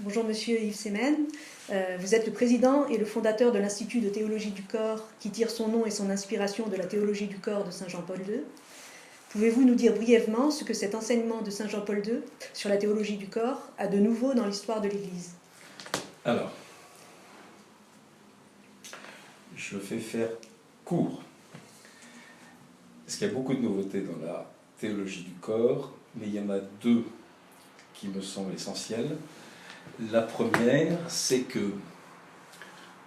Bonjour Monsieur Yves Semen. Vous êtes le président et le fondateur de l'Institut de théologie du corps qui tire son nom et son inspiration de la théologie du corps de Saint Jean-Paul II. Pouvez-vous nous dire brièvement ce que cet enseignement de Saint Jean-Paul II sur la théologie du corps a de nouveau dans l'histoire de l'Église? Alors, je vais faire court, parce qu'il y a beaucoup de nouveautés dans la théologie du corps, mais il y en a deux qui me semblent essentielles. La première, c'est que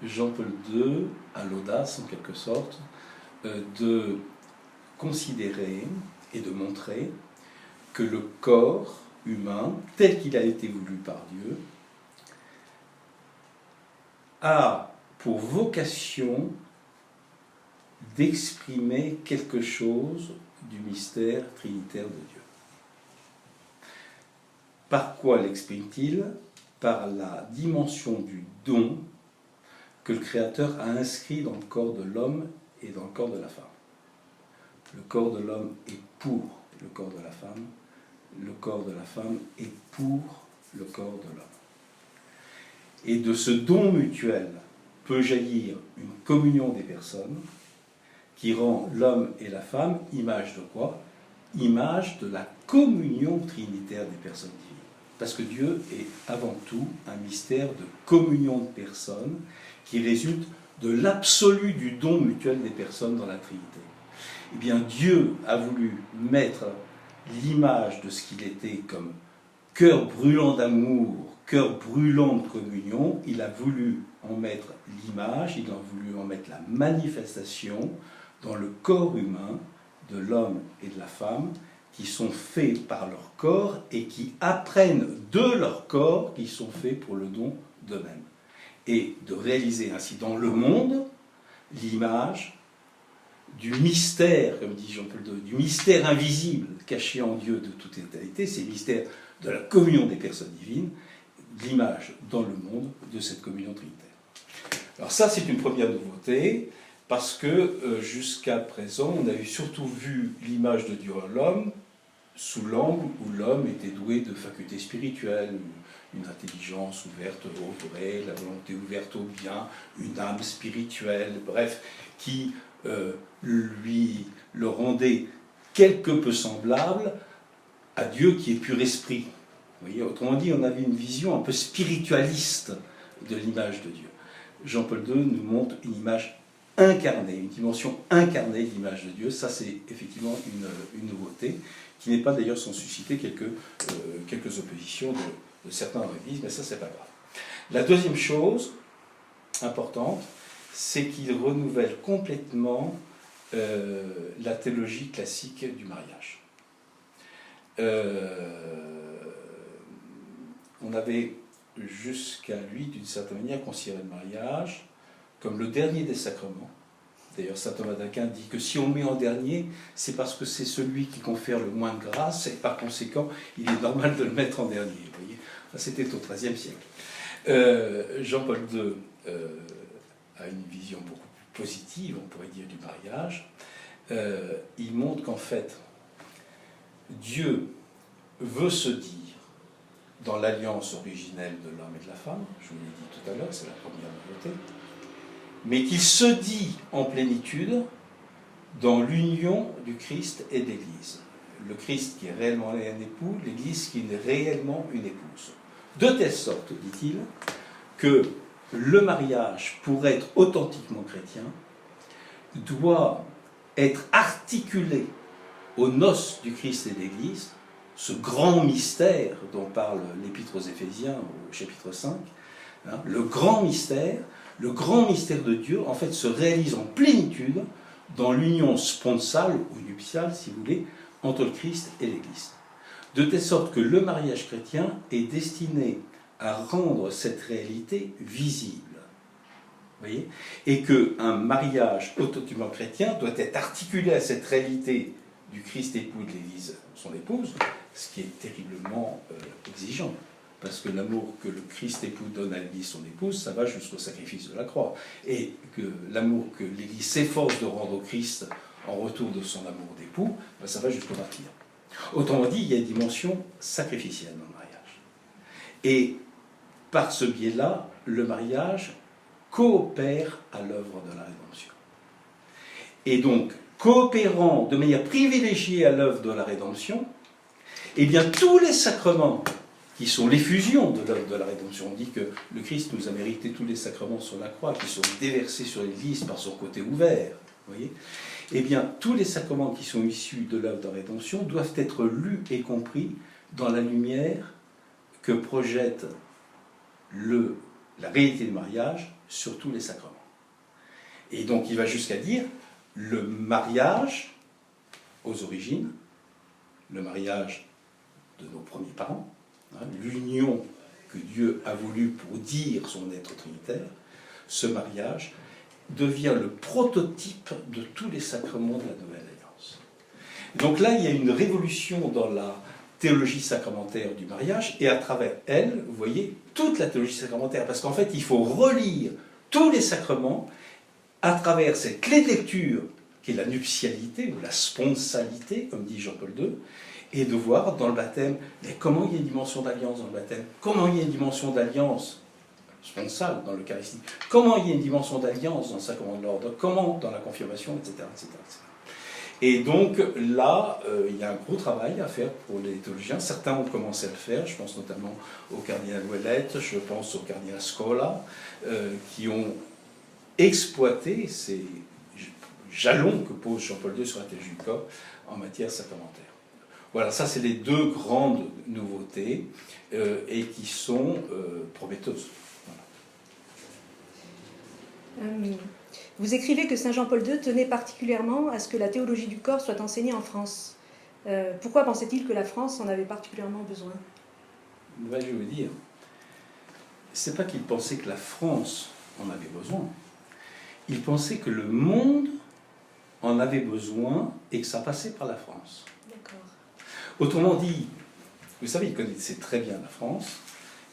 Jean-Paul II a l'audace, en quelque sorte, de considérer et de montrer que le corps humain, tel qu'il a été voulu par Dieu, a pour vocation d'exprimer quelque chose du mystère trinitaire de Dieu. Par quoi l'exprime-t-il? Par la dimension du don que le Créateur a inscrit dans le corps de l'homme et dans le corps de la femme. Le corps de l'homme est pour le corps de la femme, le corps de la femme est pour le corps de l'homme. Et de ce don mutuel peut jaillir une communion des personnes qui rend l'homme et la femme image de quoi? Image de la communion trinitaire des personnes divines. Parce que Dieu est avant tout un mystère de communion de personnes qui résulte de l'absolu du don mutuel des personnes dans la Trinité. Eh bien, Dieu a voulu mettre l'image de ce qu'il était comme cœur brûlant d'amour, cœur brûlant de communion. Il a voulu en mettre l'image, il a voulu en mettre la manifestation dans le corps humain de l'homme et de la femme, qui sont faits par leur corps et qui apprennent de leur corps qui sont faits pour le don d'eux-mêmes. Et de réaliser ainsi dans le monde l'image du mystère, comme dit Jean-Paul II, du mystère invisible caché en Dieu de toute éternité, c'est le mystère de la communion des personnes divines, l'image dans le monde de cette communion trinitaire. Alors ça, c'est une première nouveauté, parce que jusqu'à présent, on avait surtout vu l'image de Dieu en l'homme sous l'angle où l'homme était doué de facultés spirituelles, une intelligence ouverte au vrai, la volonté ouverte au bien, une âme spirituelle, bref, qui lui le rendait quelque peu semblable à Dieu qui est pur esprit. Vous voyez, autrement dit, on avait une vision un peu spiritualiste de l'image de Dieu. Jean-Paul II nous montre une image incarnée, une dimension incarnée de l'image de Dieu. Ça, c'est effectivement une nouveauté, qui n'est pas d'ailleurs sans susciter quelques oppositions de certains révises, mais ça, c'est pas grave. La deuxième chose importante, c'est qu'il renouvelle complètement la théologie classique du mariage. On avait jusqu'à lui, d'une certaine manière, considéré le mariage comme le dernier des sacrements. D'ailleurs, saint Thomas d'Aquin dit que si on le met en dernier, c'est parce que c'est celui qui confère le moins de grâce, et par conséquent, il est normal de le mettre en dernier. Vous voyez, ça, c'était au XIIIe siècle. Jean-Paul II a une vision beaucoup plus positive, on pourrait dire, du mariage. Il montre qu'en fait, Dieu veut se dire dans l'alliance originelle de l'homme et de la femme, je vous l'ai dit tout à l'heure, c'est la première nouveauté, mais qu'il se dit en plénitude dans l'union du Christ et de l'Église. Le Christ qui est réellement un époux, l'Église qui est réellement une épouse. De telle sorte, dit-il, que le mariage, pour être authentiquement chrétien, doit être articulé aux noces du Christ et de l'Église, ce grand mystère dont parle l'Épître aux Éphésiens au chapitre 5, hein, le grand mystère de Dieu, en fait, se réalise en plénitude dans l'union sponsale ou nuptiale, si vous voulez, entre le Christ et l'Église. De telle sorte que le mariage chrétien est destiné à rendre cette réalité visible. Vous voyez ? Et qu'un mariage authentiquement chrétien doit être articulé à cette réalité du Christ époux de l'Église, son épouse, ce qui est terriblement exigeant. Parce que l'amour que le Christ époux donne à l'Église, son épouse, ça va jusqu'au sacrifice de la croix. Et que l'amour que l'Église s'efforce de rendre au Christ en retour de son amour d'époux, ben ça va jusqu'au martyre. Autrement dit, il y a une dimension sacrificielle dans le mariage. Et par ce biais-là, le mariage coopère à l'œuvre de la rédemption. Et donc, coopérant de manière privilégiée à l'œuvre de la rédemption, eh bien, tous les sacrements qui sont l'effusion de l'œuvre de la rédemption, on dit que le Christ nous a mérité tous les sacrements sur la croix, qui sont déversés sur l'Église par son côté ouvert, vous voyez, eh bien, tous les sacrements qui sont issus de l'œuvre de la rédemption doivent être lus et compris dans la lumière que projette la réalité du mariage sur tous les sacrements. Et donc, il va jusqu'à dire, le mariage, aux origines, le mariage de nos premiers parents, l'union que Dieu a voulu pour dire son être trinitaire, ce mariage devient le prototype de tous les sacrements de la Nouvelle Alliance. Donc là, il y a une révolution dans la théologie sacramentaire du mariage, et à travers elle, vous voyez, toute la théologie sacramentaire, parce qu'en fait, il faut relire tous les sacrements à travers cette clé de lecture qui est la nuptialité, ou la sponsalité, comme dit Jean-Paul II, et de voir dans le baptême, mais comment il y a une dimension d'alliance dans le baptême, comment il y a une dimension d'alliance sponsale dans l'Eucharistie, comment il y a une dimension d'alliance dans le sacrement de l'ordre, comment dans la confirmation, etc. etc., etc. Et donc là, il y a un gros travail à faire pour les théologiens. Certains ont commencé à le faire, je pense notamment au cardinal Ouellette, je pense au cardinal Scola, qui ont exploité ces jalons que pose Jean-Paul II sur la théologie du corps en matière sacramentaire. Voilà, ça c'est les deux grandes nouveautés et qui sont prometteuses. Voilà. Vous écrivez que Saint Jean-Paul II tenait particulièrement à ce que la théologie du corps soit enseignée en France. Pourquoi pensait-il que la France en avait particulièrement besoin? Ben, je veux dire, c'est pas qu'il pensait que la France en avait besoin. Il pensait que le monde en avait besoin et que ça passait par la France. D'accord. Autrement dit, vous savez, il connaissait très bien la France.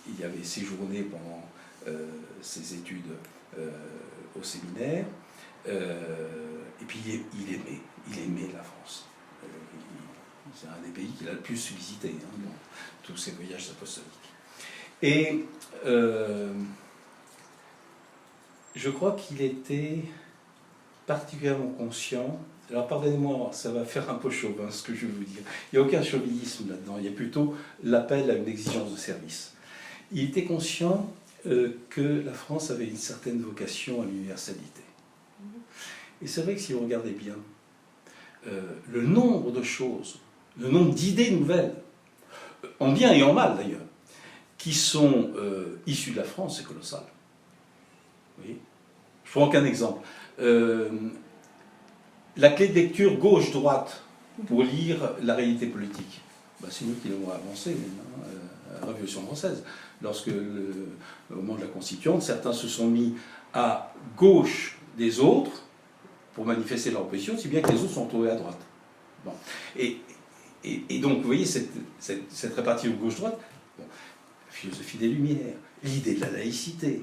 Il y avait séjourné pendant ses études au séminaire. Et puis il aimait la France. C'est un des pays qu'il a le plus visité dans tous ses voyages apostoliques. Et je crois qu'il était particulièrement conscient. Alors pardonnez-moi, ça va faire un peu chauvin ce que je vais vous dire. Il n'y a aucun chauvinisme là-dedans, il y a plutôt l'appel à une exigence de service. Il était conscient que la France avait une certaine vocation à l'universalité. Et c'est vrai que si vous regardez bien, le nombre de choses, le nombre d'idées nouvelles, en bien et en mal d'ailleurs, qui sont issues de la France, c'est colossal. Vous voyez ? Je prends qu'un exemple. La clé de lecture gauche-droite pour lire la réalité politique. Ben, c'est nous qui l'avons avancé à la Révolution française. Lorsque, au moment de la Constituante, certains se sont mis à gauche des autres pour manifester leur opposition, si bien que les autres sont tournés à droite. Bon. Et donc, vous voyez, cette répartition gauche-droite, bon, la philosophie des Lumières, l'idée de la laïcité,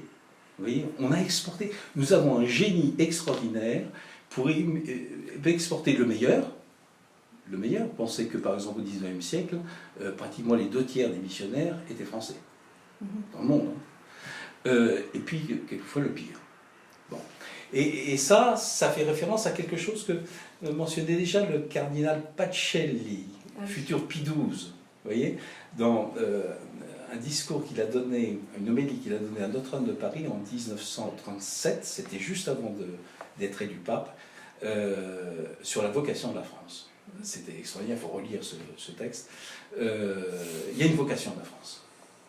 vous voyez, on a exporté. Nous avons un génie extraordinaire pour exporter le meilleur. Le meilleur, pensez que par exemple au XIXe siècle, pratiquement les 2/3 des missionnaires étaient français, dans le monde. Et puis, quelquefois, le pire. Bon. Et ça fait référence à quelque chose que mentionnait déjà le cardinal Pacelli, futur Pie XII, vous voyez, dans un discours qu'il a donné, une homélie qu'il a donnée à Notre-Dame de Paris en 1937, c'était juste avant d'être élu pape, sur la vocation de la France. C'était extraordinaire, il faut relire ce texte. Il y a une vocation de la France.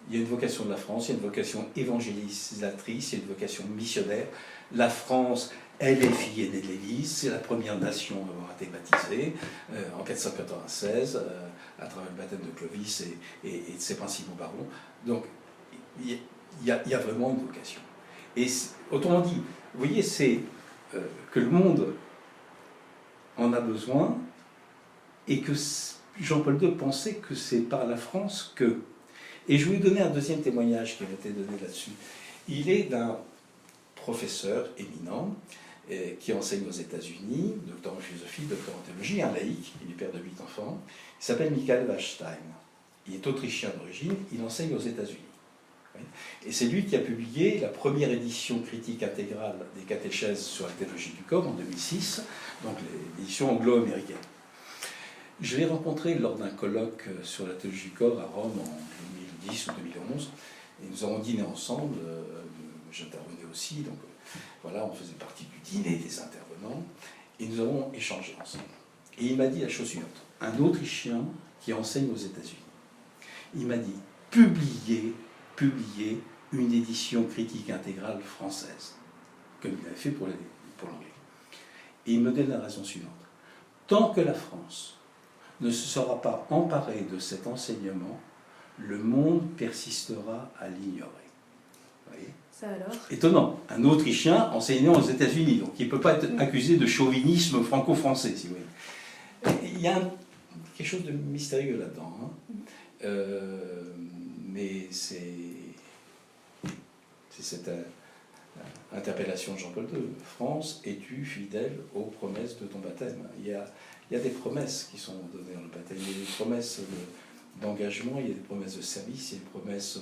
Il y a une vocation de la France, il y a une vocation évangélisatrice, il y a une vocation missionnaire. La France, elle est fille aînée de l'Église, c'est la première nation à avoir été baptisée en 496, à travers le baptême de Clovis et de ses principaux barons. Donc, il y a vraiment une vocation. Et autrement dit, vous voyez, c'est que le monde en a besoin et que Jean-Paul II pensait que c'est par la France que... Et je vais vous donner un deuxième témoignage qui avait été donné là-dessus. Il est d'un professeur éminent qui enseigne aux États-Unis, docteur en philosophie, docteur en théologie, un laïc, il est père de 8 enfants. Il s'appelle Michael Wachstein. Il est autrichien d'origine, il enseigne aux États-Unis. Et c'est lui qui a publié la première édition critique intégrale des catéchèses sur la théologie du corps en 2006, donc l'édition anglo-américaine. Je l'ai rencontré lors d'un colloque sur la théologie du corps à Rome en 2010 ou 2011, et nous avons dîné ensemble, j'intervenais aussi, donc voilà, on faisait partie du dîner des intervenants, et nous avons échangé ensemble. Et il m'a dit la chose suivante, un Autrichien qui enseigne aux États-Unis, il m'a dit, publiez une édition critique intégrale française, comme il avait fait pour l'anglais. Et il me donne la raison suivante. Tant que la France ne se sera pas emparée de cet enseignement, le monde persistera à l'ignorer. Vous voyez ? Ça alors ? Étonnant. Un Autrichien enseignant aux États-Unis, donc il ne peut pas être accusé de chauvinisme franco-français, si vous voulez. Il y a quelque chose de mystérieux là-dedans. Hein. Mais c'est cette interpellation de Jean-Paul II. France, es-tu fidèle aux promesses de ton baptême ? Il y a des promesses qui sont données dans le baptême. Il y a des promesses d'engagement, il y a des promesses de service, il y a des promesses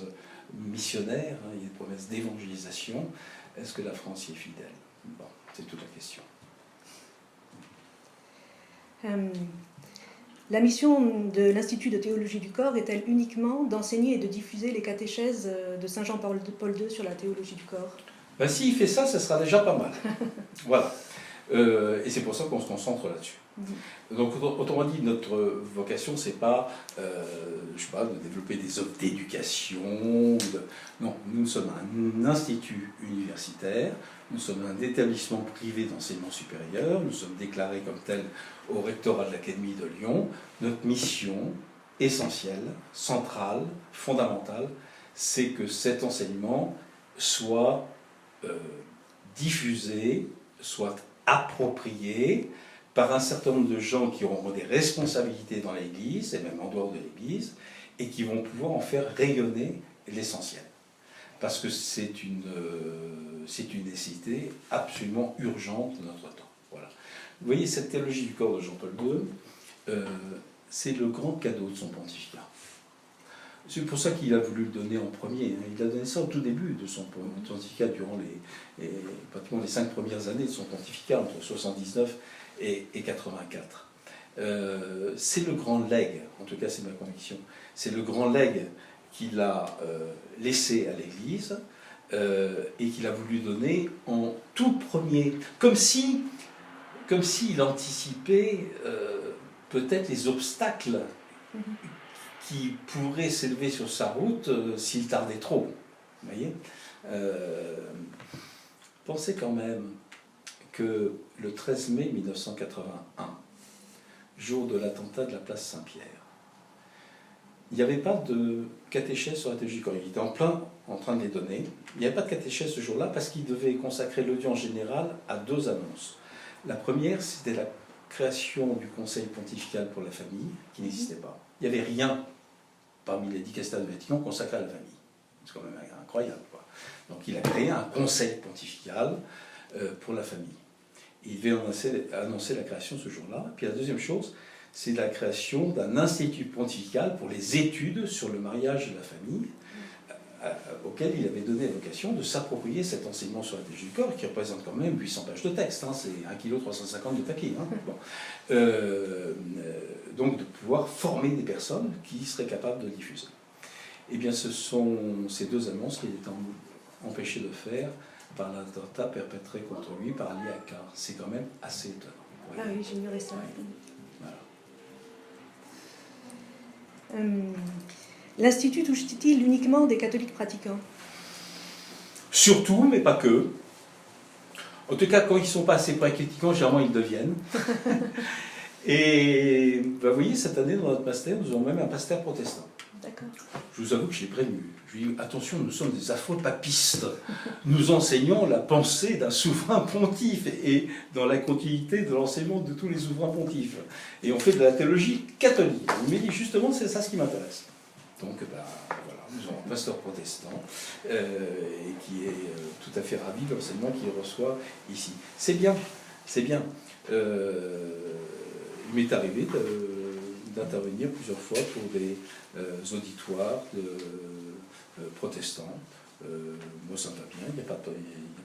missionnaires, hein, il y a des promesses d'évangélisation. Est-ce que la France y est fidèle ? Bon, c'est toute la question. La mission de l'Institut de théologie du corps est-elle uniquement d'enseigner et de diffuser les catéchèses de Saint Jean-Paul II sur la théologie du corps ? Ben, s'il fait ça, ce sera déjà pas mal. Voilà. Et c'est pour ça qu'on se concentre là-dessus. Donc, autrement dit, notre vocation, c'est pas, je sais pas, de développer des offres d'éducation. Non, nous sommes un institut universitaire, nous sommes un établissement privé d'enseignement supérieur, nous sommes déclarés comme tel au rectorat de l'Académie de Lyon. Notre mission essentielle, centrale, fondamentale, c'est que cet enseignement soit diffusé, soit approprié par un certain nombre de gens qui auront des responsabilités dans l'Église, et même en dehors de l'Église, et qui vont pouvoir en faire rayonner l'essentiel. Parce que c'est une nécessité absolument urgente de notre temps. Voilà. Vous voyez, cette théologie du corps de Jean-Paul II, c'est le grand cadeau de son pontificat. C'est pour ça qu'il a voulu le donner en premier. Il a donné ça au tout début de son pontificat, durant pratiquement les 5 premières années de son pontificat, entre 79 et 84. C'est le grand legs, en tout cas c'est ma conviction, c'est le grand legs qu'il a laissé à l'Église et qu'il a voulu donner en tout premier, comme s'il anticipait peut-être les obstacles qui pourraient s'élever sur sa route s'il tardait trop. Vous voyez ? Pensez quand même que le 13 mai 1981, jour de l'attentat de la place Saint-Pierre, il n'y avait pas de catéchèse sur la théologie du corps. Il était en train de les donner. Il n'y avait pas de catéchèse ce jour-là parce qu'il devait consacrer l'audience générale à 2 annonces. La première, c'était la création du Conseil pontifical pour la famille, qui n'existait pas. Il n'y avait rien parmi les dicastères de Vatican consacré à la famille. C'est quand même incroyable, quoi. Donc il a créé un Conseil pontifical pour la famille. Il devait annoncer la création ce jour-là. Puis la deuxième chose, c'est la création d'un institut pontifical pour les études sur le mariage et la famille, auquel il avait donné l'occasion de s'approprier cet enseignement sur la théologie du corps, qui représente quand même 800 pages de texte, hein, c'est 1,350 kg de papier. Hein. Bon. Donc de pouvoir former des personnes qui seraient capables de diffuser. Eh bien, ce sont ces 2 annonces qu'il est empêché de faire par l'attentat perpétré contre lui par Ali Akkar. C'est quand même assez étonnant. Ah oui, j'ignorais ça. Voilà. L'Institut touche-t-il uniquement des catholiques pratiquants ? Surtout, mais pas que. En tout cas, quand ils ne sont pas assez pratiquants, généralement ils deviennent. Et vous voyez, cette année, dans notre pasteur, nous avons même un pasteur protestant. D'accord. Je vous avoue que je l'ai prévenu. Je lui ai dit, attention, nous sommes des afro-papistes. Nous enseignons la pensée d'un souverain pontife et dans la continuité de l'enseignement de tous les souverains pontifes. Et on fait de la théologie catholique. Il m'a dit, justement, c'est ça ce qui m'intéresse. Donc, voilà, nous avons un pasteur protestant et qui est tout à fait ravi de l'enseignement qu'il reçoit ici. C'est bien, c'est bien. Il m'est arrivé d'intervenir plusieurs fois pour des auditoires de protestants. Moi, ça me va bien, il n'y a pas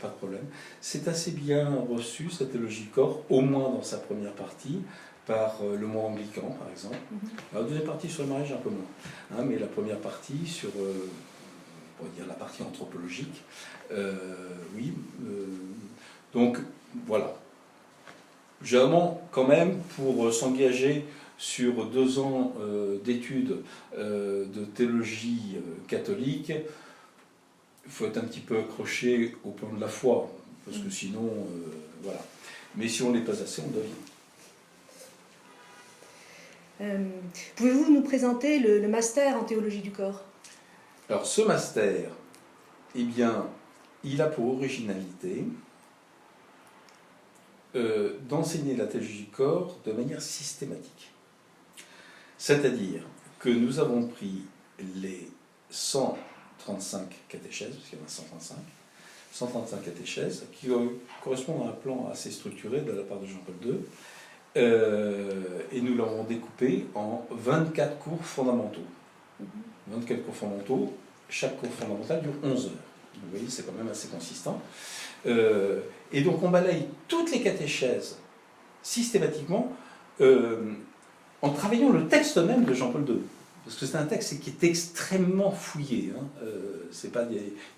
de problème. C'est assez bien reçu, cette théologie du corps, au moins dans sa première partie, par le monde anglican, par exemple. La deuxième partie sur le mariage, un peu moins. Hein, mais la première partie sur, on va dire, la partie anthropologique, oui. Donc, voilà. Généralement, quand même, pour s'engager sur 2 ans d'études de théologie catholique, il faut être un petit peu accroché au plan de la foi, parce que sinon, voilà. Mais si on n'est pas assez, on devient. Pouvez-vous nous présenter le master en théologie du corps? Alors, ce master, eh bien, il a pour originalité d'enseigner la théologie du corps de manière systématique. C'est-à-dire que nous avons pris les 135 catéchèses, parce qu'il y en a 135 catéchèses, qui correspondent à un plan assez structuré de la part de Jean-Paul II, et nous l'avons découpé en 24 cours fondamentaux. 24 cours fondamentaux, chaque cours fondamental dure 11 heures. Vous voyez, c'est quand même assez consistant. Et donc on balaye toutes les catéchèses systématiquement en travaillant le texte même de Jean-Paul II. Parce que c'est un texte qui est extrêmement fouillé. Hein. Il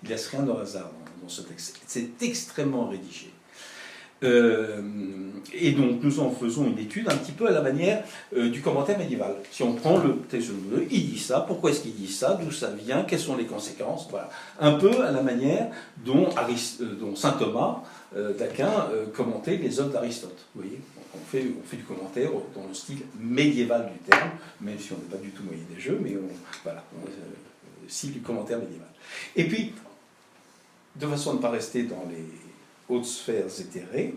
ne laisse rien au hasard dans ce texte. C'est extrêmement rédigé. Et donc nous en faisons une étude un petit peu à la manière du commentaire médiéval. Si on prend le texte de Jean-Paul II, il dit ça, pourquoi est-ce qu'il dit ça, d'où ça vient, quelles sont les conséquences, voilà. Un peu à la manière dont saint Thomas d'Aquin commentait les œuvres d'Aristote. Vous voyez, on fait du commentaire dans le style médiéval du terme, même si on n'est pas du tout moyen des jeux, mais style du commentaire médiéval. Et puis, de façon à ne pas rester dans les hautes sphères éthérées,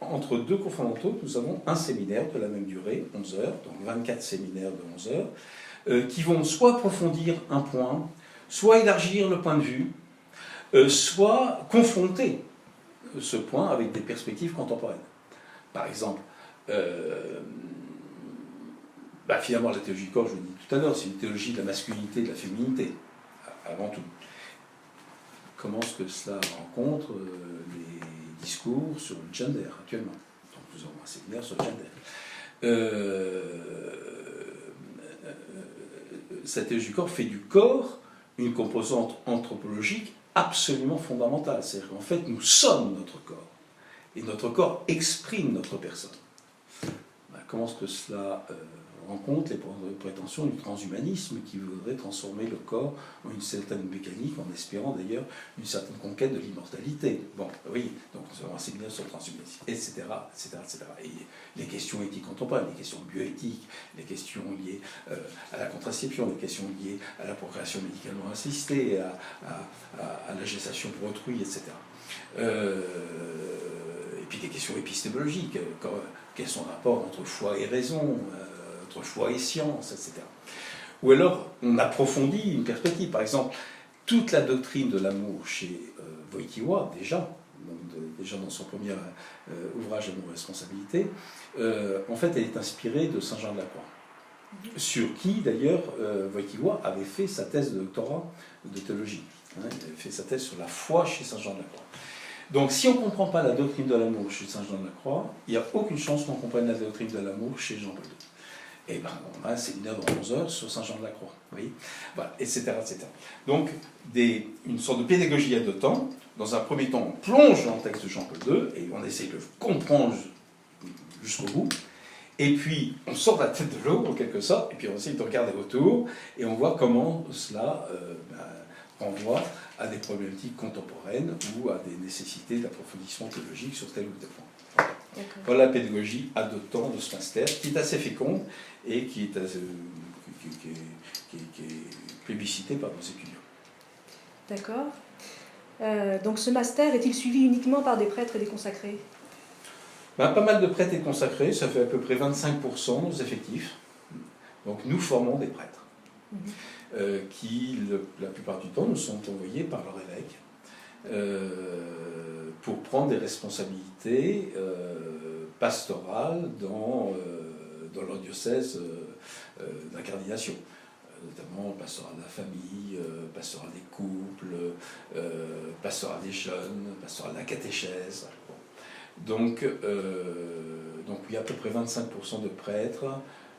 entre 2 cours fondamentaux, nous avons un séminaire de la même durée, 11 heures, donc 24 séminaires de 11 heures, qui vont soit approfondir un point, soit élargir le point de vue, soit confronter ce point avec des perspectives contemporaines. Par exemple, finalement la théologie du corps, je vous l'ai dit tout à l'heure, c'est une théologie de la masculinité et de la féminité, avant tout. Comment est-ce que cela rencontre les discours sur le gender actuellement. Donc nous avons un séminaire sur le gender. Cette théologie du corps fait du corps une composante anthropologique absolument fondamentale. C'est-à-dire qu'en fait, nous sommes notre corps. Et notre corps exprime notre personne. Comment est-ce que cela rencontre les prétentions du transhumanisme qui voudrait transformer le corps en une certaine mécanique, en espérant d'ailleurs une certaine conquête de l'immortalité. Bon, oui, donc nous avons un séminaire sur le transhumanisme, etc., etc., etc. Et les questions éthiques contemporaines, les questions bioéthiques, les questions liées à la contraception, les questions liées à la procréation médicalement assistée, à la gestation pour autrui, etc. Et puis des questions épistémologiques, quels sont les rapports entre foi et raison, entre foi et science, etc. Ou alors, on approfondit une perspective. Par exemple, toute la doctrine de l'amour chez Wojtyła, déjà dans son premier ouvrage Amour et responsabilité, en fait, elle est inspirée de Saint Jean de la Croix, sur qui, d'ailleurs, Wojtyła avait fait sa thèse de doctorat de théologie. Il avait fait sa thèse sur la foi chez Saint Jean de la Croix. Donc, si on ne comprend pas la doctrine de l'amour chez Saint Jean de la Croix, il n'y a aucune chance qu'on comprenne la doctrine de l'amour chez Jean-Paul II. Et on a un séminaire de 11 heures sur Saint Jean de la Croix, vous voyez, voilà, etc., etc. Donc, une sorte de pédagogie à 2 temps. Dans un premier temps, on plonge dans le texte de Jean-Paul II et on essaye de le comprendre jusqu'au bout. Et puis, on sort la tête de l'eau, en quelque sorte, et puis on essaye de regarder autour et on voit comment cela renvoie à des problématiques contemporaines ou à des nécessités d'approfondissement théologique sur tel ou tel point. Voilà la pédagogie à 2 temps de ce master, qui est assez féconde et qui est plébiscité par nos étudiants. D'accord. Donc ce master est-il suivi uniquement par des prêtres et des consacrés ? Pas mal de prêtres et consacrés, ça fait à peu près 25% de nos effectifs. Donc nous formons des prêtres. Qui, la plupart du temps, nous sont envoyés par leur évêque pour prendre des responsabilités pastorales dans dans leur diocèse d'incarnation, notamment pastoral de la famille, pastoral des couples, pastoral des jeunes, pastoral de la catéchèse. Donc il y a à peu près 25% de prêtres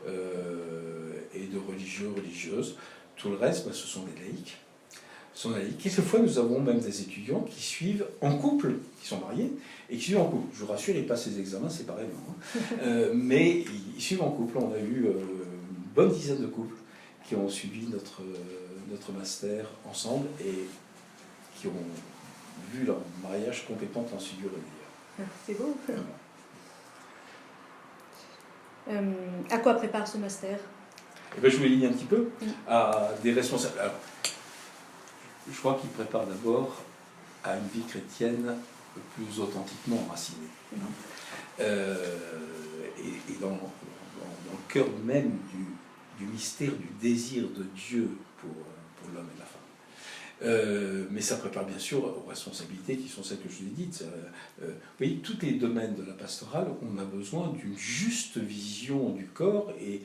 et de religieux, religieuses. Tout le reste, ce sont des laïcs. Quelquefois, nous avons même des étudiants qui suivent en couple, qui sont mariés, et qui suivent en couple. Je vous rassure, ils passent les examens séparément. Mais ils suivent en couple. On a eu une bonne dizaine de couples qui ont suivi notre master ensemble et qui ont vu leur mariage complètement transfiguré. C'est beau. À quoi prépare ce master? Je vous ligne un petit peu à des responsables. Alors, je crois qu'il prépare d'abord à une vie chrétienne plus authentiquement enracinée. Et dans le cœur même du mystère, du désir de Dieu pour l'homme et la femme. Mais ça prépare bien sûr aux responsabilités qui sont celles que je vous ai dites. Vous voyez, tous les domaines de la pastorale, on a besoin d'une juste vision du corps et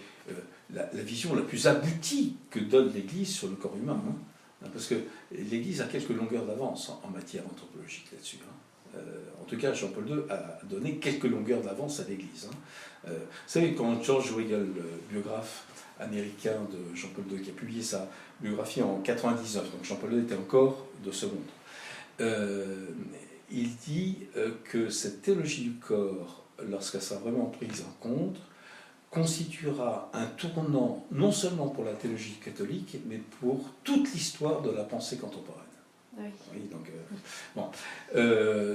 la vision la plus aboutie que donne l'Église sur le corps humain. Parce que l'Église a quelques longueurs d'avance en matière anthropologique là-dessus. En tout cas, Jean-Paul II a donné quelques longueurs d'avance à l'Église. Vous savez, quand George Weigel, le biographe américain de Jean-Paul II, qui a publié sa biographie en 99, donc Jean-Paul II était encore de seconde, il dit que cette théologie du corps, lorsqu'elle sera vraiment prise en compte, constituera un tournant non seulement pour la théologie catholique, mais pour toute l'histoire de la pensée contemporaine. Oui. Oui,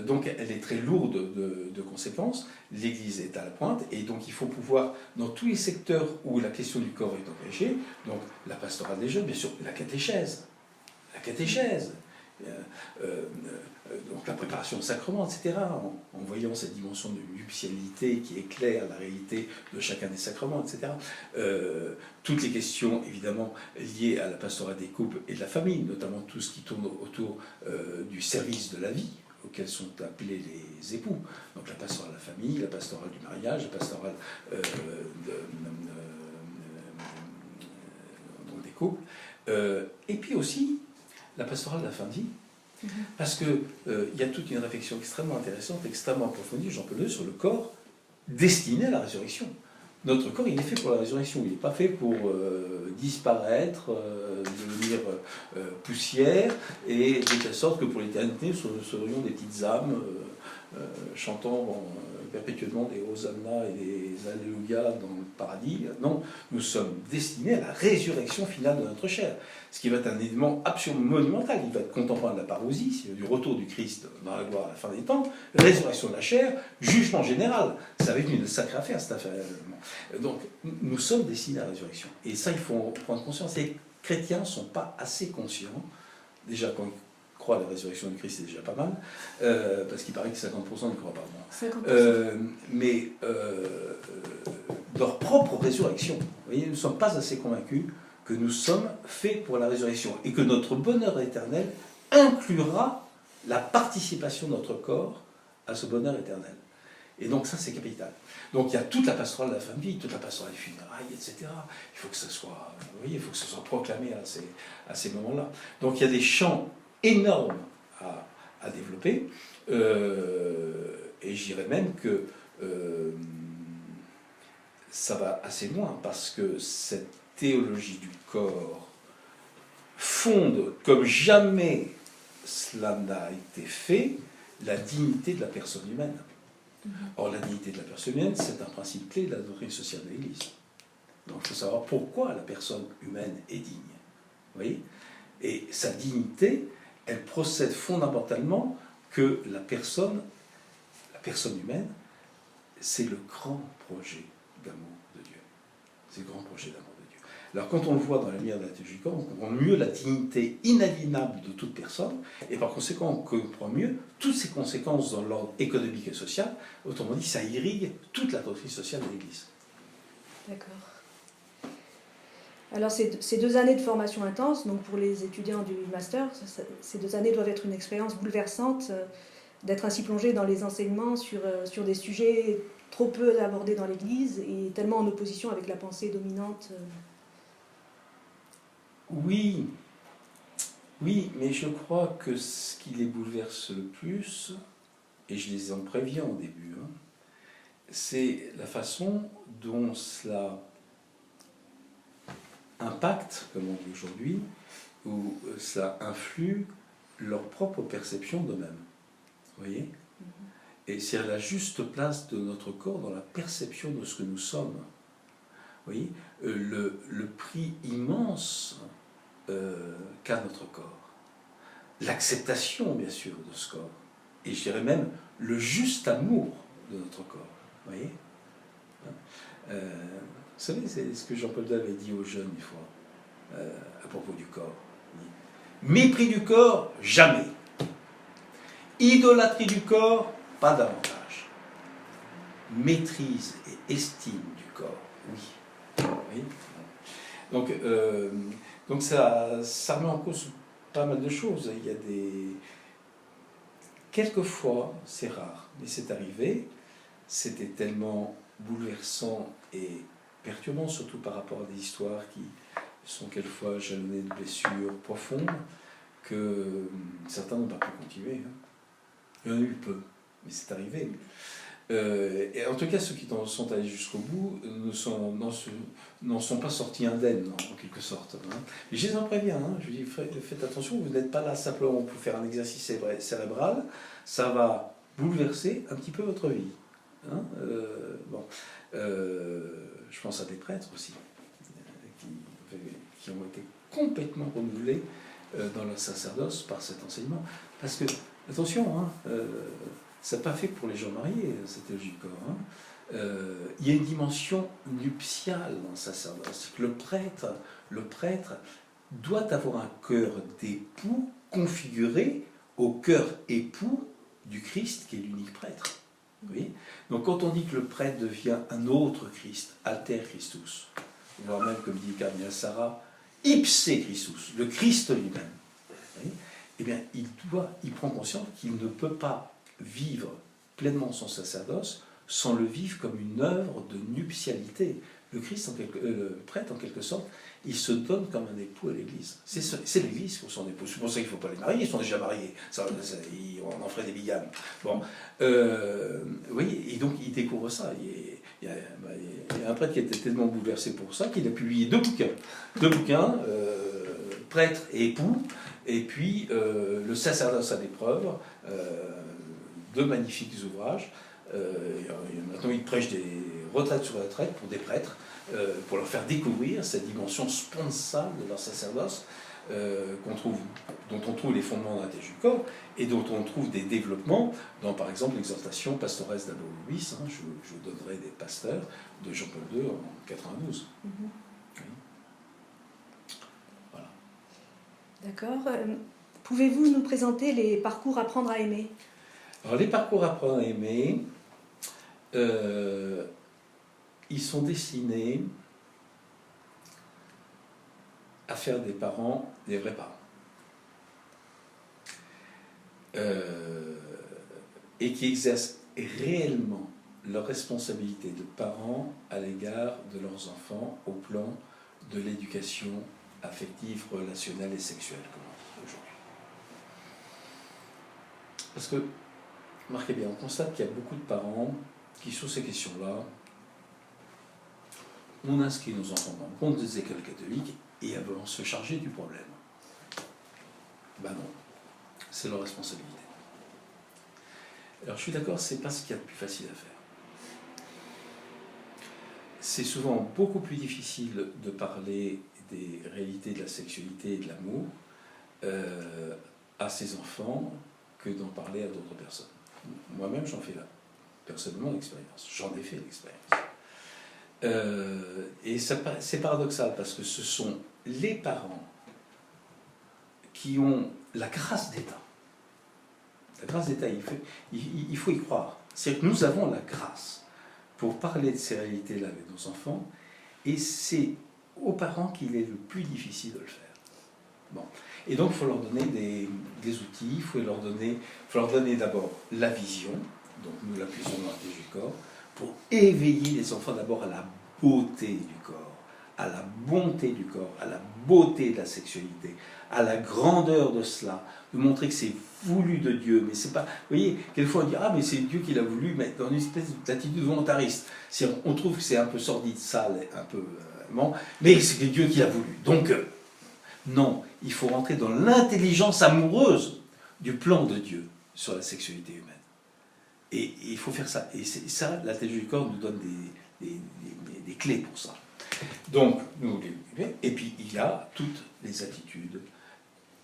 donc elle est très lourde de conséquences. L'Église est à la pointe, et donc il faut pouvoir, dans tous les secteurs où la question du corps est engagée, donc la pastorale des jeunes, bien sûr, la catéchèse, donc la préparation au sacrement, etc., en voyant cette dimension de nuptialité qui éclaire la réalité de chacun des sacrements, etc. Toutes les questions, évidemment, liées à la pastorale des couples et de la famille, notamment tout ce qui tourne autour du service de la vie, auxquels sont appelés les époux. Donc la pastorale de la famille, la pastorale du mariage, la pastorale donc des couples, et puis aussi la pastorale de la fin de vie. Parce qu'il y a toute une réflexion extrêmement intéressante, extrêmement approfondie, Jean-Paul II, sur le corps destiné à la résurrection. Notre corps, il est fait pour la résurrection, il n'est pas fait pour disparaître, devenir poussière, et de telle sorte que pour l'éternité, nous serions des petites âmes chantant perpétuellement des Hosanna et des Alléluia dans le paradis. Non, nous sommes destinés à la résurrection finale de notre chair, ce qui va être un événement absolument monumental. Il va être contemporain de la parousie, du retour du Christ dans la gloire à la fin des temps, résurrection de la chair, jugement général. Ça va être une sacrée affaire, cette affaire. Donc, nous sommes destinés à la résurrection. Et ça, il faut en prendre conscience. Les chrétiens ne sont pas assez conscients, déjà quand à la résurrection du Christ, c'est déjà pas mal, parce qu'il paraît que 50% ne croient pas. Mais leur propre résurrection, vous voyez, nous ne sommes pas assez convaincus que nous sommes faits pour la résurrection et que notre bonheur éternel inclura la participation de notre corps à ce bonheur éternel. Et donc ça, c'est capital. Donc il y a toute la pastorale de la fin de vie, toute la pastorale des funérailles, etc. Il faut que ça soit, vous voyez, il faut que ça soit proclamé à ces moments-là. Donc il y a des champs énorme à développer, et je dirais même que ça va assez loin, parce que cette théologie du corps fonde, comme jamais cela n'a été fait, la dignité de la personne humaine. Or, la dignité de la personne humaine, c'est un principe clé de la doctrine sociale de l'Église. Donc il faut savoir pourquoi la personne humaine est digne. Vous voyez ? Et sa dignité, elle procède fondamentalement que la personne humaine, c'est le grand projet d'amour de Dieu. C'est le grand projet d'amour de Dieu. Alors quand on le voit dans la lumière de la théologie du corps, on comprend mieux la dignité inaliénable de toute personne, et par conséquent on comprend mieux toutes ses conséquences dans l'ordre économique et social. Autrement dit, ça irrigue toute la doctrine sociale de l'Église. D'accord. Alors ces 2 années de formation intense, donc pour les étudiants du master, ces 2 années doivent être une expérience bouleversante, d'être ainsi plongé dans les enseignements sur des sujets trop peu abordé dans l'Église et tellement en opposition avec la pensée dominante. Oui, oui, mais je crois que ce qui les bouleverse le plus, et je les en préviens au début, hein, c'est la façon dont cela impacte, comme on dit aujourd'hui, ou cela influe leur propre perception d'eux-mêmes. Vous voyez ? Et c'est la juste place de notre corps dans la perception de ce que nous sommes. Vous voyez ? Le prix immense qu'a notre corps. L'acceptation, bien sûr, de ce corps. Et je dirais même le juste amour de notre corps. Vous voyez ? Vous savez, c'est ce que Jean-Paul II avait dit aux jeunes une fois, à propos du corps. Mépris du corps, jamais. Idolâtrie du corps, pas davantage. Maîtrise et estime du corps, oui. Oui. Donc ça remet en cause pas mal de choses. Il y a des... Quelquefois, c'est rare, mais c'est arrivé, c'était tellement bouleversant et perturbant, surtout par rapport à des histoires qui sont quelquefois jalonnées de blessures profondes, que certains n'ont pas pu continuer. Il y en a eu peu, mais c'est arrivé. Et en tout cas, ceux qui sont allés jusqu'au bout n'en sont pas sortis indemnes, en quelque sorte. Et je les en préviens, je dis, faites attention, vous n'êtes pas là simplement pour faire un exercice cérébral, ça va bouleverser un petit peu votre vie. Je pense à des prêtres aussi, qui ont été complètement renouvelés dans leur sacerdoce par cet enseignement. Parce que, attention, ça n'est pas fait pour les gens mariés, cette théologie du corps. Il y a une dimension nuptiale dans le sacerdoce. Le prêtre doit avoir un cœur d'époux configuré au cœur époux du Christ qui est l'unique prêtre. Oui. Donc quand on dit que le prêtre devient un autre Christ, alter Christus, voire même, comme dit Cardinal Sarah, ipse Christus, le Christ lui-même, oui, eh bien il prend conscience qu'il ne peut pas vivre pleinement son sacerdoce sans le vivre comme une œuvre de nuptialité. Le prêtre, en quelque sorte, il se donne comme un époux à l'Église. C'est l'Église pour son époux. C'est pour ça qu'il ne faut pas les marier, ils sont déjà mariés. On en ferait des bigames. Bon, oui, et donc il découvre ça. Il y a un prêtre qui était tellement bouleversé pour ça qu'il a publié deux bouquins, prêtre et époux, et puis le sacerdoce à l'épreuve, deux magnifiques ouvrages. Maintenant, il prêche des retraites sur retraite pour des prêtres, pour leur faire découvrir cette dimension sponsale de leur sacerdoce, dont on trouve les fondements dans la théologie du corps, et dont on trouve des développements dans, par exemple, l'exhortation pastoresse d'Abel Louis, je vous donnerai des pasteurs, de Jean-Paul II en 92. Oui. Voilà. D'accord. Pouvez-vous nous présenter les parcours Apprendre à aimer ? Alors, les parcours Apprendre à aimer, ils sont destinés à faire des parents des vrais parents. Et qui exercent réellement leur responsabilité de parents à l'égard de leurs enfants au plan de l'éducation affective, relationnelle et sexuelle, comme on dit aujourd'hui. Parce que, remarquez bien, on constate qu'il y a beaucoup de parents qui, sur ces questions-là, on inscrit nos enfants dans le compte des écoles catholiques et elles vont se charger du problème. Ben non, c'est leur responsabilité. Alors je suis d'accord, c'est pas ce qu'il y a de plus facile à faire. C'est souvent beaucoup plus difficile de parler des réalités de la sexualité et de l'amour à ses enfants que d'en parler à d'autres personnes. Moi-même, j'en fais là, personnellement, l'expérience. J'en ai fait l'expérience. Et c'est paradoxal parce que ce sont les parents qui ont la grâce d'État. La grâce d'État, il faut y croire. C'est que nous avons la grâce pour parler de ces réalités-là avec nos enfants, et c'est aux parents qu'il est le plus difficile de le faire. Bon. Et donc, il faut leur donner des outils, il faut leur donner d'abord la vision, donc nous l'appuyons dans la théologie du corps, pour éveiller les enfants d'abord à la beauté du corps, à la bonté du corps, à la beauté de la sexualité, à la grandeur de cela, de montrer que c'est voulu de Dieu, mais c'est pas... Vous voyez, quelquefois on dit « Ah, mais c'est Dieu qui l'a voulu », mais dans une espèce d'attitude volontariste. On trouve que c'est un peu sordide, sale, un peu... mais c'est Dieu qui l'a voulu. Donc, non, il faut rentrer dans l'intelligence amoureuse du plan de Dieu sur la sexualité humaine. Et il faut faire ça. Et ça, la théologie du corps nous donne des clés pour ça. Donc, et puis il y a toutes les attitudes,